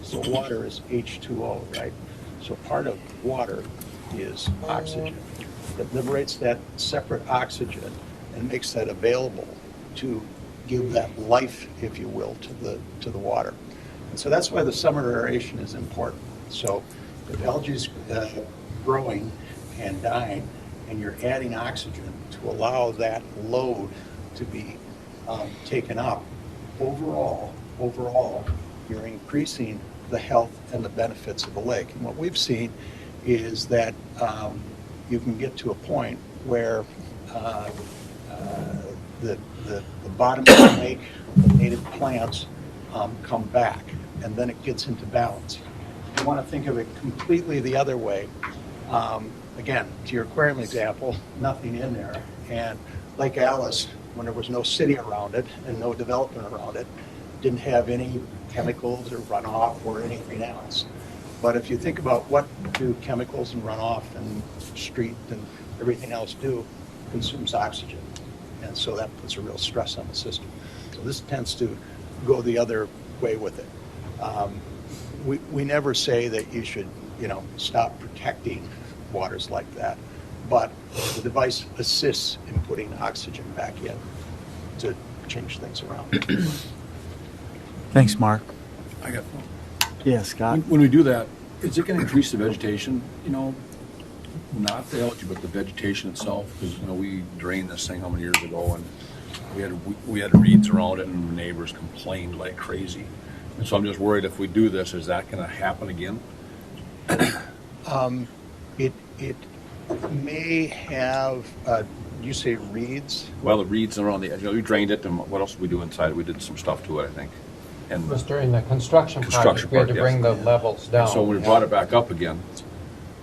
so water is H2O, right? So part of water is oxygen. It liberates that separate oxygen and makes that available to give that life, if you will, to the water. And so that's why the summer aeration is important. So if algae is growing and dying, and you're adding oxygen to allow that load to be taken up, overall, you're increasing the health and the benefits of the lake. And what we've seen is that you can get to a point where the bottom of the lake, the native plants come back, and then it gets into balance. If you want to think of it completely the other way, again, to your aquarium example, nothing in there. And Lake Alice, when there was no city around it and no development around it, didn't have any chemicals or runoff or anything else. But if you think about what do chemicals and runoff and street and everything else do, it consumes oxygen. And so that puts a real stress on the system. So this tends to go the other way with it. We never say that you should, stop protecting waters like that, but the device assists in putting oxygen back in to change things around. Thanks, Mark. I got. Yeah, Scott? When we do that, is it going to increase the vegetation? Not the algae, but the vegetation itself? Because we drained this thing how many years ago, and we had reeds around it, and neighbors complained like crazy. And so I'm just worried if we do this, is that going to happen again? It may have, you say reeds? Well, the reeds around the edge. We drained it, and what else did we do inside? We did some stuff to it, I think. It was during the construction Construction project, we had to part, yes. bring the levels down. So when we brought it back up again,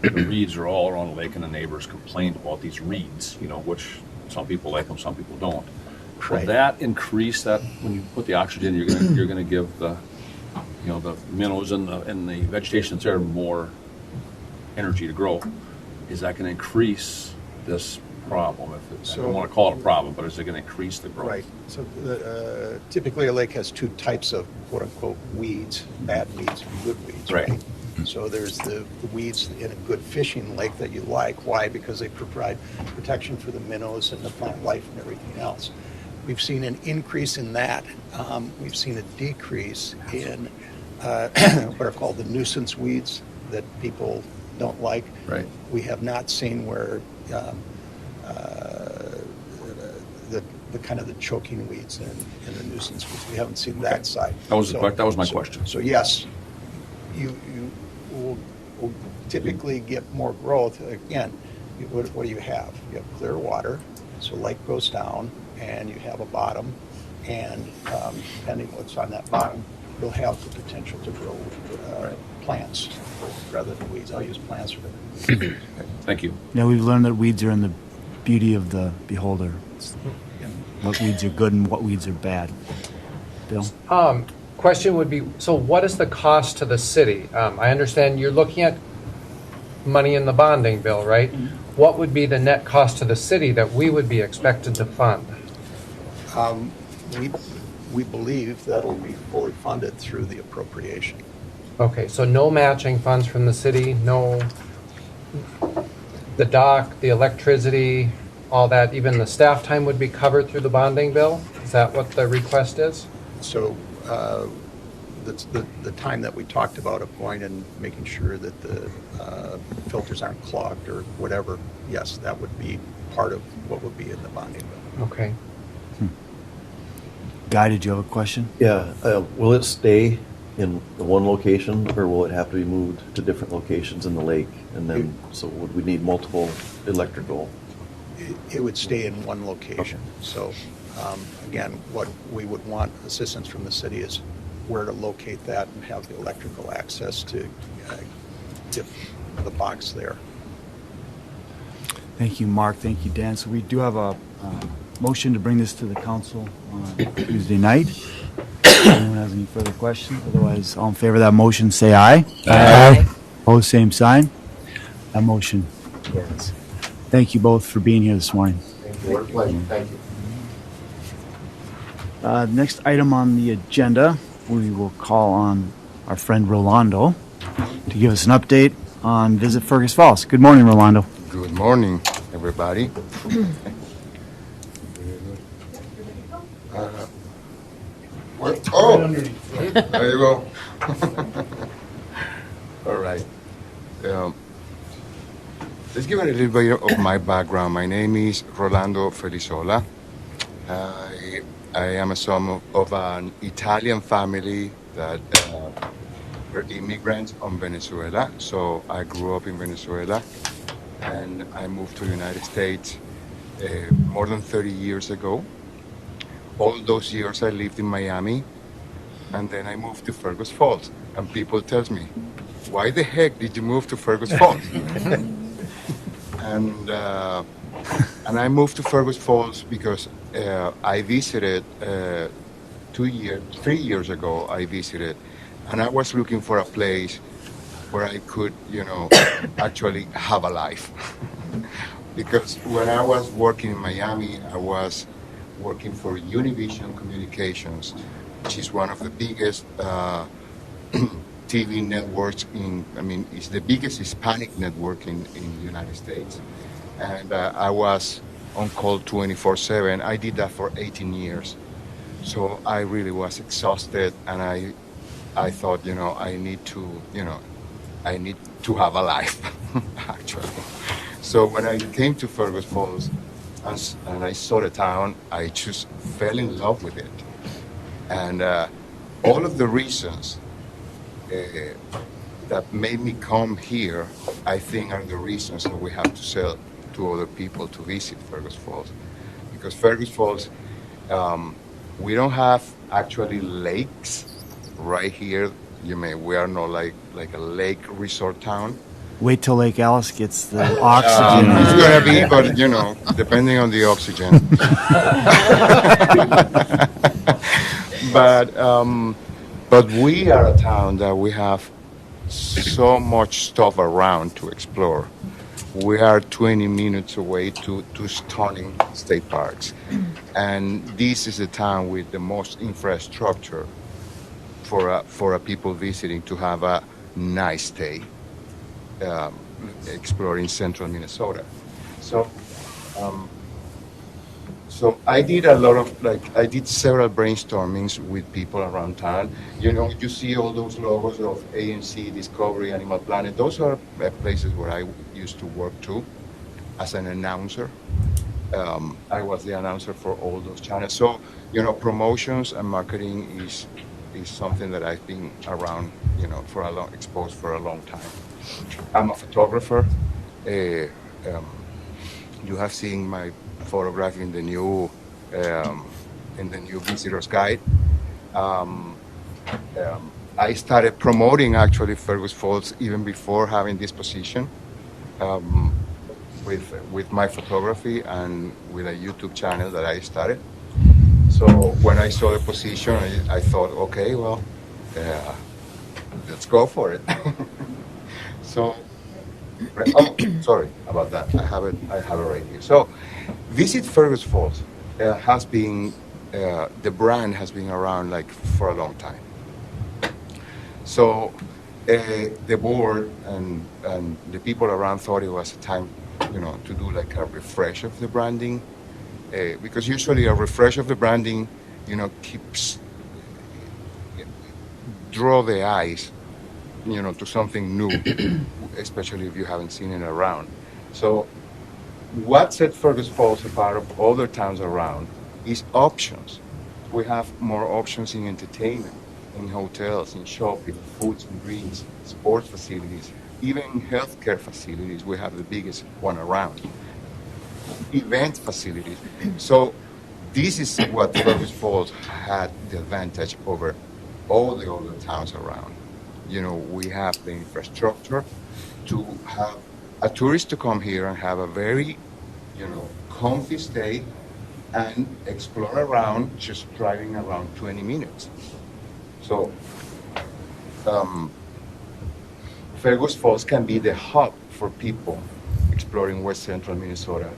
the reeds are all around the lake, and the neighbors complained about these reeds, which some people like them, some people don't. Will Right. that increase that, when you put the oxygen, you're gonna give the minnows and the vegetation that's there more energy to grow? Is that gonna increase this problem? I don't wanna call it a problem, but is it gonna increase the growth? Right. So typically, a lake has two types of quote-unquote weeds, bad weeds and good weeds. Right. So there's the weeds in a good fishing lake that you like. Why? Because they provide protection for the minnows and the plant life and everything else. We've seen an increase in that. We've seen a decrease in what are called the nuisance weeds that people don't like. Right. We have not seen where the kind of the choking weeds and the nuisance weeds. We haven't seen that side. That was my question. So yes, you will typically get more growth. Again, what do you have? You have clear water, so lake goes down, and you have a bottom, and depending what's on that bottom, you'll have the potential to grow plants rather than weeds. I'll use plants for that. Thank you. Now, we've learned that weeds are in the beauty of the beholder. What weeds are good and what weeds are bad. Bill? Question would be, so what is the cost to the city? I understand you're looking at money in the bonding bill, right? What would be the net cost to the city that we would be expected to fund? We believe that'll be fully funded through the appropriation. Okay, so no matching funds from the city, no, the dock, the electricity, all that, even the staff time would be covered through the bonding bill? Is that what the request is? So the time that we talked about of going and making sure that the filters aren't clogged or whatever, yes, that would be part of what would be in the bonding bill. Okay. Guy, did you have a question? Yeah, will it stay in the one location, or will it have to be moved to different locations in the lake? And then, so would we need multiple electrical? It would stay in one location. So, again, what we would want assistance from the city is where to locate that and have the electrical access to get the box there. Thank you, Mark. Thank you, Dan. So we do have a motion to bring this to the council on Tuesday night. If anyone has any further questions? Otherwise, all in favor of that motion, say aye. Aye. Opposed, same sign. That motion carries. Thank you both for being here this morning. Thank you. What a pleasure. Thank you. Next item on the agenda, we will call on our friend Rolando to give us an update on Visit Fergus Falls. Good morning, Rolando. Good morning, everybody. There you go. All right. Let's give a little bit of my background. My name is Rolando Felisola. I am a son of an Italian family that were immigrants from Venezuela. So I grew up in Venezuela, and I moved to the United States more than 30 years ago. All those years I lived in Miami, and then I moved to Fergus Falls. And people tell me, why the heck did you move to Fergus Falls? And I moved to Fergus Falls because I visited 3 years ago. I visited, and I was looking for a place where I could, actually have a life. Because when I was working in Miami, I was working for Univision Communications, which is one of the biggest TV networks it's the biggest Hispanic network in the United States. And I was on call 24/7. I did that for 18 years. So I really was exhausted, and I thought, I need to have a life, actually. So when I came to Fergus Falls and I saw the town, I just fell in love with it. And all of the reasons that made me come here, I think, are the reasons that we have to sell to other people to visit Fergus Falls. Because Fergus Falls, we don't have actually lakes right here. We are not like a lake resort town. Wait till Lake Alice gets the oxygen. It's gonna be, but depending on the oxygen. But we are a town that we have so much stuff around to explore. We are 20 minutes away to stunning state parks, and this is a town with the most infrastructure for a people visiting to have a nice day. Exploring central Minnesota. So I did I did several brainstormings with people around town. You see all those logos of ANC, Discovery, Animal Planet. Those are places where I used to work too as an announcer. I was the announcer for all those channels. So, promotions and marketing is something that I've been around, exposed for a long time. I'm a photographer. You have seen my photograph in the new visitor's guide. I started promoting actually Fergus Falls even before having this position, with my photography and with a YouTube channel that I started. So when I saw the position, I thought, okay, well, let's go for it. So, sorry about that. I have it right here. So, Visit Fergus Falls has been the brand has been around for a long time. So, the board and the people around thought it was a time, to do a refresh of the branding, because usually a refresh of the branding, keeps draw the eyes to something new, especially if you haven't seen it around. So what set Fergus Falls apart of other towns around is options. We have more options in entertainment, in hotels, in shopping, foods and drinks, sports facilities, even healthcare facilities. We have the biggest one around. Event facilities. So this is what Fergus Falls had the advantage over all the other towns around. We have the infrastructure to have a tourist to come here and have a very, comfy stay and explore around just driving around 20 minutes. So Fergus Falls can be the hub for people exploring West Central Minnesota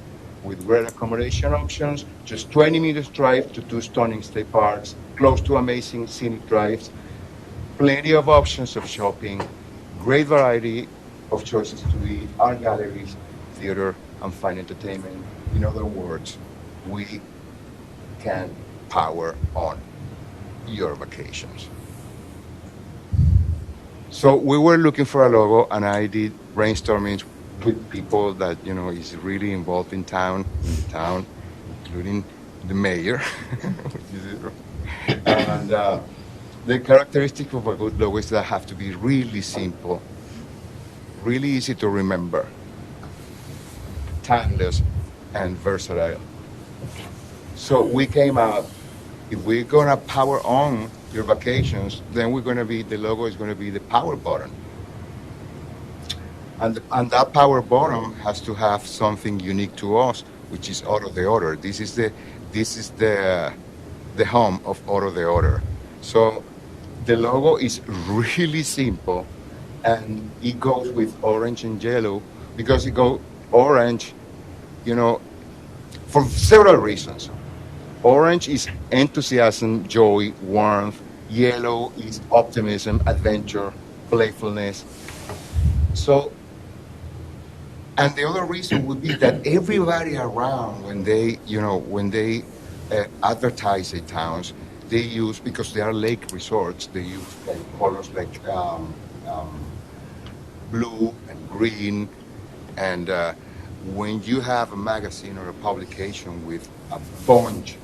with great accommodation options, just 20 minutes drive to 2 stunning state parks, close to amazing scenic drives, plenty of options of shopping, great variety of choices to eat, art galleries, theater, and fine entertainment. In other words, we can power on your vacations. So we were looking for a logo, and I did brainstorming with people that is really involved in town, including the mayor. And the characteristic of a good logo is that have to be really simple, really easy to remember, timeless, and versatile. So we came out, if we're gonna power on your vacations, then the logo is gonna be the power button. And that power button has to have something unique to us, which is Auto the Order. This is the home of Auto the Order. So the logo is really simple, and it goes with orange and yellow because it goes orange, for several reasons. Orange is enthusiasm, joy, warmth. Yellow is optimism, adventure, playfulness. So, and the other reason would be that everybody around, when they advertise the towns, they use, because they are lake resorts, they use colors like blue and green. And when you have a magazine or a publication with a bunch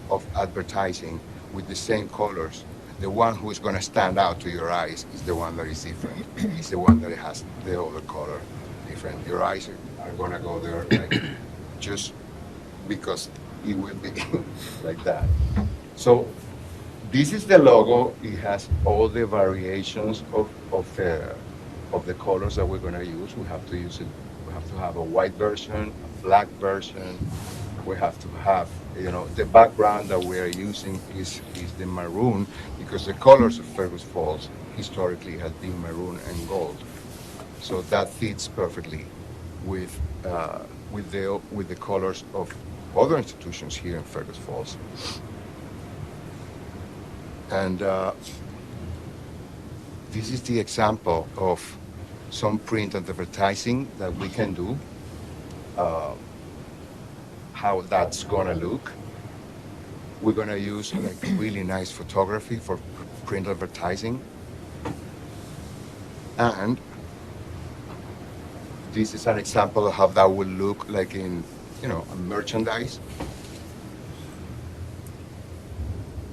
of advertising with the same colors, the one who is going to stand out to your eyes is the one that is different. It's the one that has the other color different. Your eyes are going to go there just because it will be like that. So This is the logo. It has all the variations of the colors that we're going to use. We have to use it. We have to have a white version, a black version. We have to have, the background that we are using is the maroon, because the colors of Fergus Falls historically has been maroon and gold. So that fits perfectly with the colors of other institutions here in Fergus Falls. And this is the example of some print advertising that we can do, how that's gonna look. We're gonna use like really nice photography for print advertising. And this is an example of how that will look like in, a merchandise.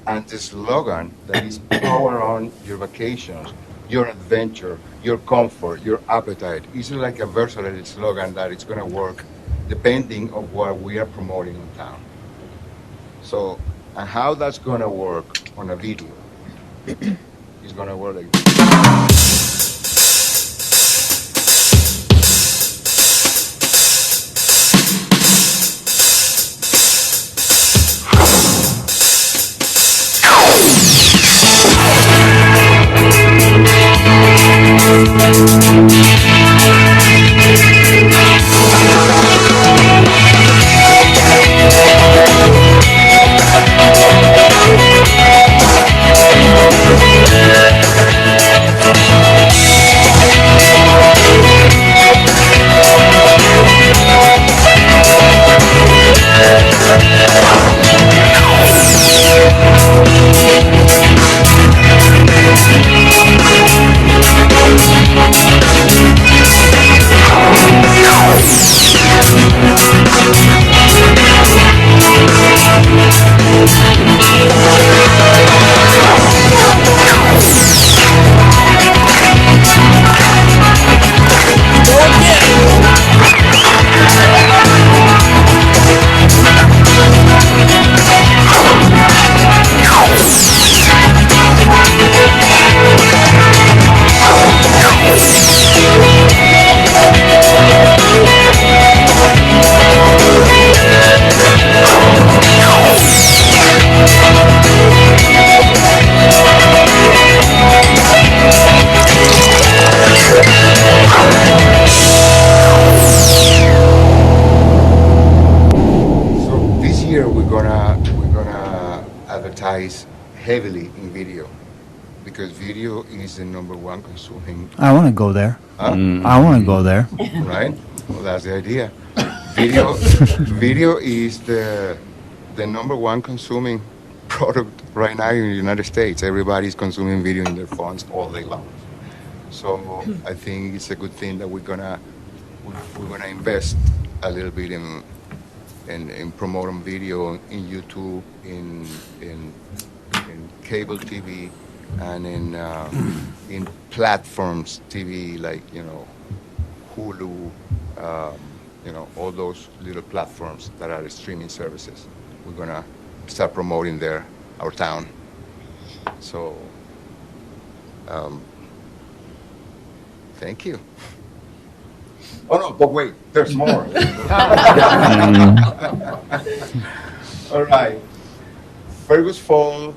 And the slogan that is power on your vacations, your adventure, your comfort, your appetite, is like a versatile slogan that it's going to work depending on what we are promoting in town. So, and how that's going to work on a video, it's going to work like this. Heavily in video, because video is the number one consuming. I want to go there. Huh? I want to go there. Right? Well, that's the idea. Video is the number one consuming product right now in the United States. Everybody's consuming video in their phones all day long. So I think it's a good thing that we're gonna invest a little bit in promoting video in YouTube, in cable TV, and in platforms TV like Hulu, all those little platforms that are streaming services. We're gonna start promoting our town. So thank you. Oh no, but wait, there's more. All right, Fergus Fall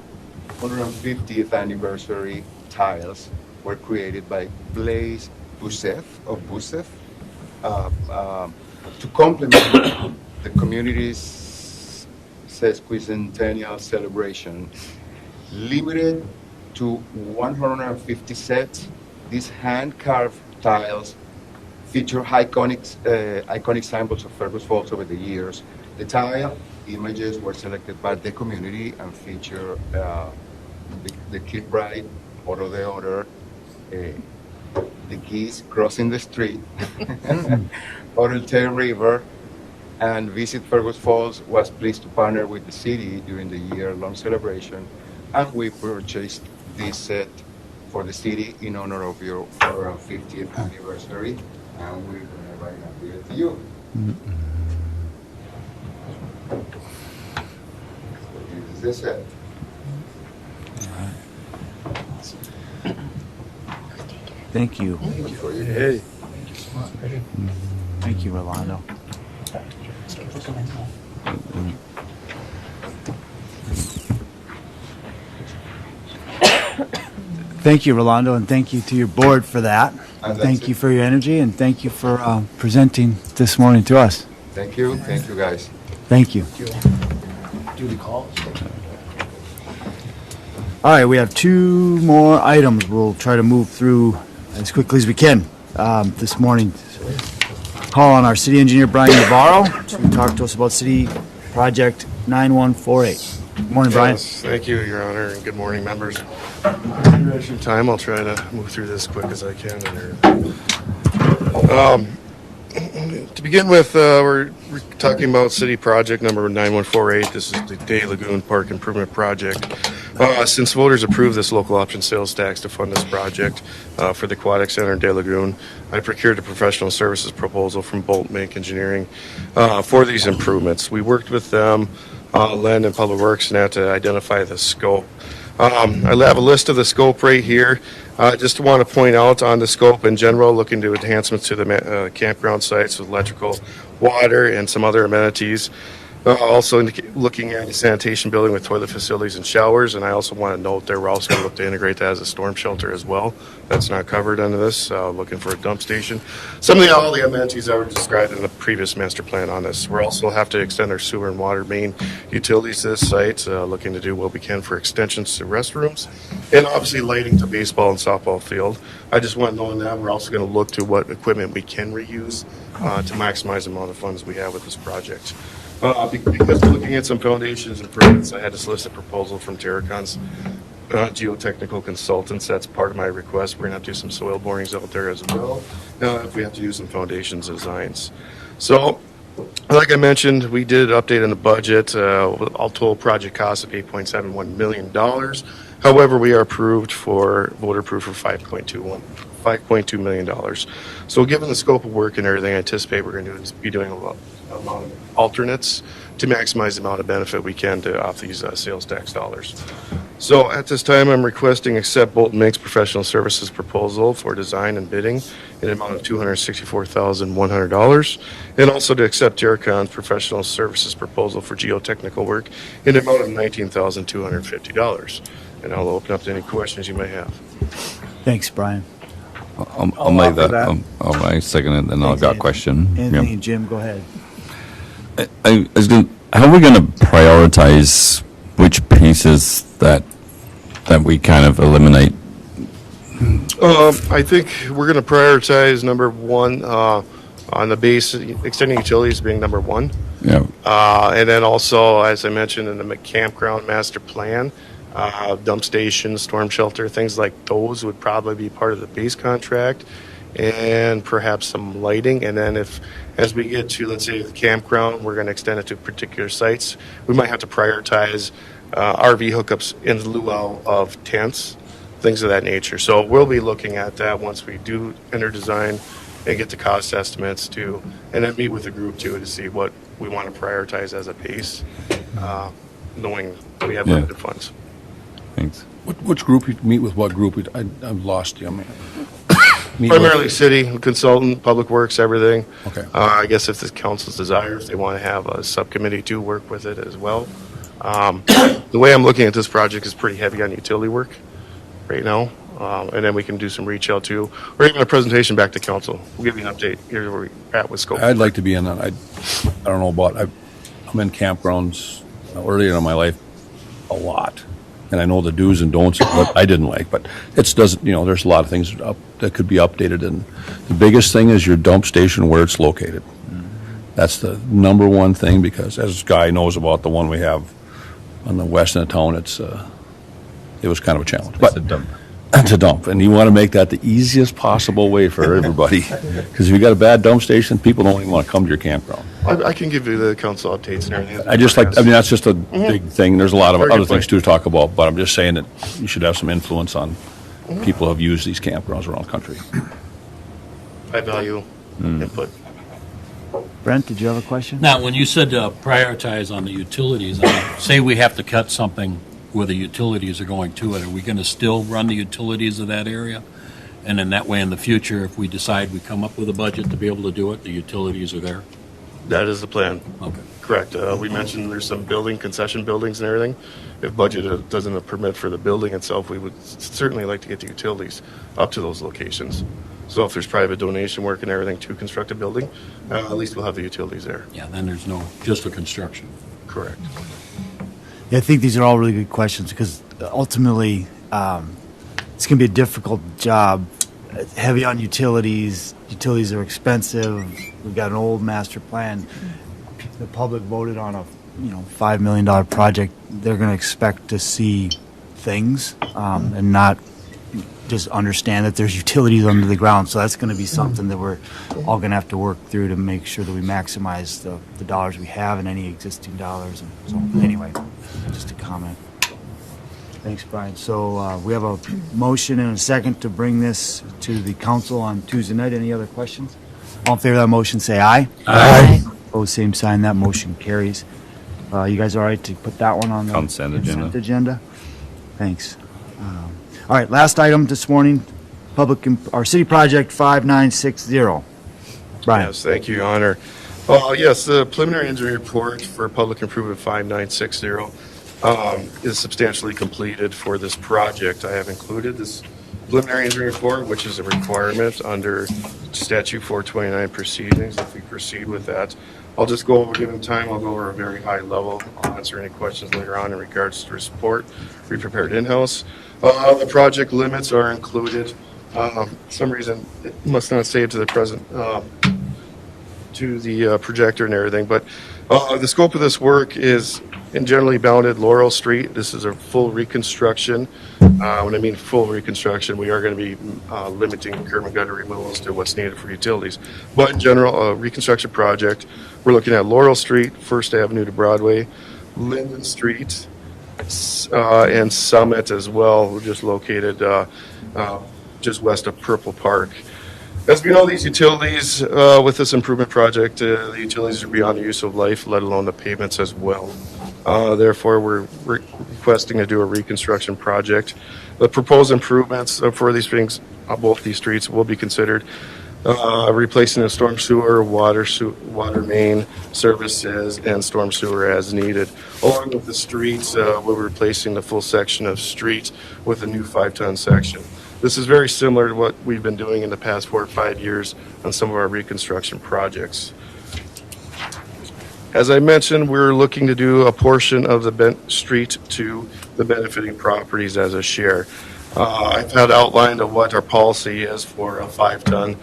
150th anniversary tiles were created by Blaise Boussef of Boussef to complement the community's sesquicentennial celebration. Limited to 150 sets, these hand-carved tiles feature iconic symbols of Fergus Falls over the years. The tile images were selected by the community and feature the Kilbride, Oro de Order, the geese crossing the street, Oriltail River, and Visit Fergus Falls was pleased to partner with the city during the year-long celebration, and we purchased this set for the city in honor of your 50th anniversary, and we're going to write it to you. This is the set. Thank you. Hey. Thank you, Rolando. Thank you, Rolando, and thank you to your board for that. Thank you for your energy, and thank you for presenting this morning to us. Thank you guys. Thank you. All right, we have two more items we'll try to move through as quickly as we can this morning. Call on our city engineer, Brian Navarro, to talk to us about city project 9148. Good morning, Brian. Yes, thank you, Your Honor, and good morning, members. Some time, I'll try to move through this quick as I can. To begin with, we're talking about city project number 9148. This is the Day Lagoon Park Improvement Project. Since voters approved this local option sales tax to fund this project for the Aquatic Center in Day Lagoon, I procured a professional services proposal from Bolt Mink Engineering for these improvements. We worked with them, Len and Public Works, now to identify the scope. I have a list of the scope right here. Just want to point out on the scope in general, looking to enhancements to the campground sites with electrical, water, and some other amenities. Also looking at a sanitation building with toilet facilities and showers, and I also want to note there we're also going to look to integrate that as a storm shelter as well. That's not covered under this. Looking for a dump station. All the amenities that were described in the previous master plan on this. We'll also have to extend our sewer and water main utilities to this site. Looking to do what we can for extensions to restrooms, and obviously lighting to baseball and softball field. I just want to know that we're also going to look to what equipment we can reuse to maximize the amount of funds we have with this project. Because looking at some foundations improvements, I had to solicit a proposal from Terracon's geotechnical consultants. That's part of my request. We're going to have to do some soil borings out there as well if we have to do some foundations designs. So, like I mentioned, we did update on the budget. All total project cost of $8.71 million. However, we are voter approved for $5.2 million. So given the scope of work and everything, I anticipate we're going to be doing a lot of alternates to maximize the amount of benefit we can off these sales tax dollars. So at this time, I'm requesting accept Bolton Mink's professional services proposal for design and bidding in an amount of $264,100, and also to accept Terracon's professional services proposal for geotechnical work in an amount of $19,250. And I'll open up to any questions you may have. Thanks, Brian. I'll make that. I second it, and I've got a question. Anthony and Jim, go ahead. How are we going to prioritize which pieces that we kind of eliminate? I think we're going to prioritize number one on the base, extending utilities being number one. Yeah. And then also, as I mentioned in the campground master plan, dump stations, storm shelter, things like those would probably be part of the base contract, and perhaps some lighting. And then as we get to, let's say, the campground, we're going to extend it to particular sites. We might have to prioritize RV hookups in lieu of tents, things of that nature. So we'll be looking at that once we do enter design and get the cost estimates too, and then meet with the group too to see what we want to prioritize as a base, knowing we have limited funds. Thanks. Which group you meet with? What group? I've lost you. Primarily city, consultant, public works, everything. Okay. I guess if the council's desire, if they want to have a subcommittee to work with it as well. The way I'm looking at this project is pretty heavy on utility work right now. And then we can do some reach out to, or even a presentation back to council. We'll give you an update. Here's where we're at with scope. I'd like to be in that. I don't know about, I'm in campgrounds earlier in my life a lot. And I know the do's and don'ts of what I didn't like, but it doesn't, there's a lot of things that could be updated. And the biggest thing is your dump station, where it's located. That's the number one thing, because as Guy knows about the one we have on the west end of town, it was kind of a challenge. But to dump, and you want to make that the easiest possible way for everybody, because if you got a bad dump station, people don't even want to come to your campground. I can give you the council updates and everything. That's just a big thing. There's a lot of other things to talk about, but I'm just saying that you should have some influence on people who have used these campgrounds around the country. I value input. Brent, did you have a question? Now, when you said prioritize on the utilities, say we have to cut something where the utilities are going to it. Are we going to still run the utilities of that area? And then that way in the future, if we decide we come up with a budget to be able to do it, the utilities are there? That is the plan. Okay. Correct. We mentioned there's some concession buildings and everything. If budget doesn't permit for the building itself, we would certainly like to get the utilities up to those locations. So if there's private donation work and everything to construct a building, at least we'll have the utilities there. Yeah, then there's no, just for construction. Correct. Yeah, I think these are all really good questions because ultimately it's going to be a difficult job. Heavy on utilities. Utilities are expensive. We've got an old master plan. The public voted on a $5 million project. They're going to expect to see things and not just understand that there's utilities under the ground. So that's going to be something that we're all going to have to work through to make sure that we maximize the dollars we have and any existing dollars. And so anyway, just a comment. Thanks, Brian. So we have a motion and a second to bring this to the council on Tuesday night. Any other questions? All in favor of that motion, say aye. Aye. Opposed, same sign. That motion carries. You guys all right to put that one on the Consent agenda. Thanks. All right, last item this morning, our city project 5960. Brian. Yes, thank you, Your Honor. Yes, the preliminary engineering report for public improvement 5960 is substantially completed for this project. I have included this preliminary engineering report, which is a requirement under statute 429 proceedings. If we proceed with that, I'll just go over, given time, I'll go over a very high level. I'll answer any questions later on in regards to report we prepared in-house. The project limits are included. For some reason, it must not save to the present, to the projector and everything, but the scope of this work is in generally bounded Laurel Street. This is a full reconstruction. When I mean full reconstruction, we are going to be limiting curb and gutter removals to what's needed for utilities. But in general, a reconstruction project, we're looking at Laurel Street, First Avenue to Broadway, Linden Street, and Summit as well. We're just located just west of Purple Park. As we know, these utilities, with this improvement project, the utilities are beyond the use of life, let alone the pavements as well. Therefore, we're requesting to do a reconstruction project. The proposed improvements for these things, both these streets, will be considered replacing the storm sewer, water main services, and storm sewer as needed. Along with the streets, we're replacing the full section of street with a new 5-ton section. This is very similar to what we've been doing in the past 4 or 5 years on some of our reconstruction projects. As I mentioned, we're looking to do a portion of the street to the benefiting properties as a share. I've had outlined of what our policy is for a 5-ton,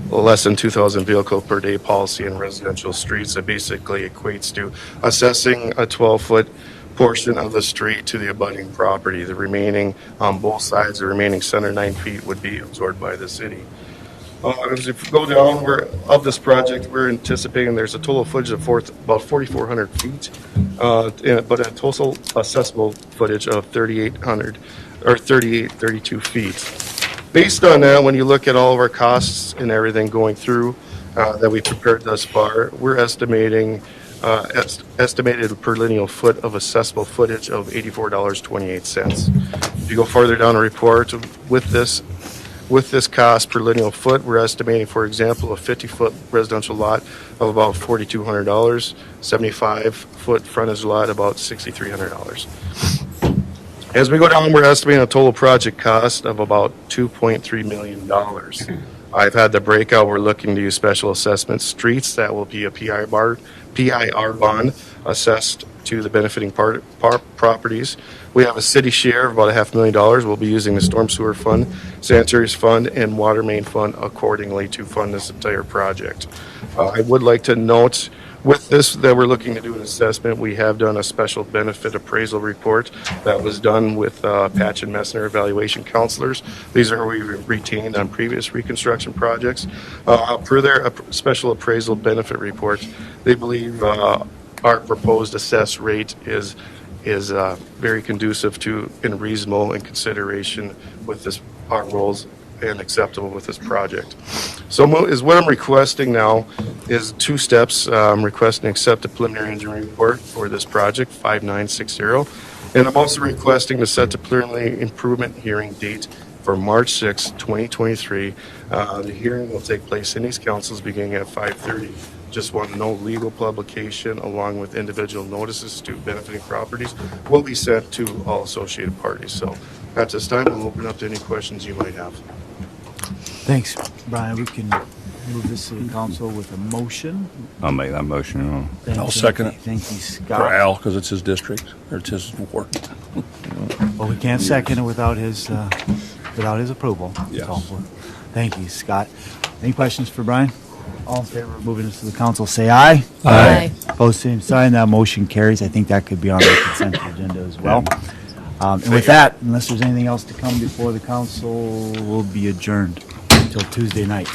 less than 2,000 vehicle per day policy in residential streets. That basically equates to assessing a 12-foot portion of the street to the abutting property. The remaining, on both sides, the remaining center 9 feet would be absorbed by the city. As we go down, of this project, we're anticipating there's a total footage of about 4,400 feet, but a total accessible footage of 32 feet. Based on that, when you look at all of our costs and everything going through that we prepared thus far, we're estimating estimated per lineal foot of accessible footage of $84.28. If you go farther down the report, with this cost per lineal foot, we're estimating, for example, a 50-foot residential lot of about $4,200, 75-foot frontage lot about $6,300. As we go down, we're estimating a total project cost of about $2.3 million. I've had the breakout. We're looking to use special assessment streets. That will be a PIR bond assessed to the benefiting properties. We have a city share of about $500,000. We'll be using the storm sewer fund, sanitaries fund, and water main fund accordingly to fund this entire project. I would like to note with this that we're looking to do an assessment. We have done a special benefit appraisal report that was done with Patch and Messner evaluation counselors. These are who we've retained on previous reconstruction projects. Per their special appraisal benefit report, they believe our proposed assessed rate is very conducive to and reasonable in consideration with this, our roles, and acceptable with this project. So what I'm requesting now is 2 steps. I'm requesting to accept the preliminary engineering report for this project, 5960. And I'm also requesting to set the preliminary improvement hearing date for March 6, 2023. The hearing will take place in these councils beginning at 5:30. Just want to know legal publication along with individual notices to benefiting properties will be sent to all associated parties. So at this time, I'll open up to any questions you might have. Thanks, Brian. We can move this to the council with a motion. I'll make that motion. Thank I'll you. second it. Thank you, For Scott. Al, because it's his district, or it's his ward. Well, we can't second it without his approval. Yes. So, thank you, Scott. Any questions for Brian? All in favor of moving this to the council, say aye. Aye. Opposed, same sign. That motion carries. I think that could be on the consent agenda as well. And with that, unless there's anything else to come before the council, we'll be adjourned until Tuesday night.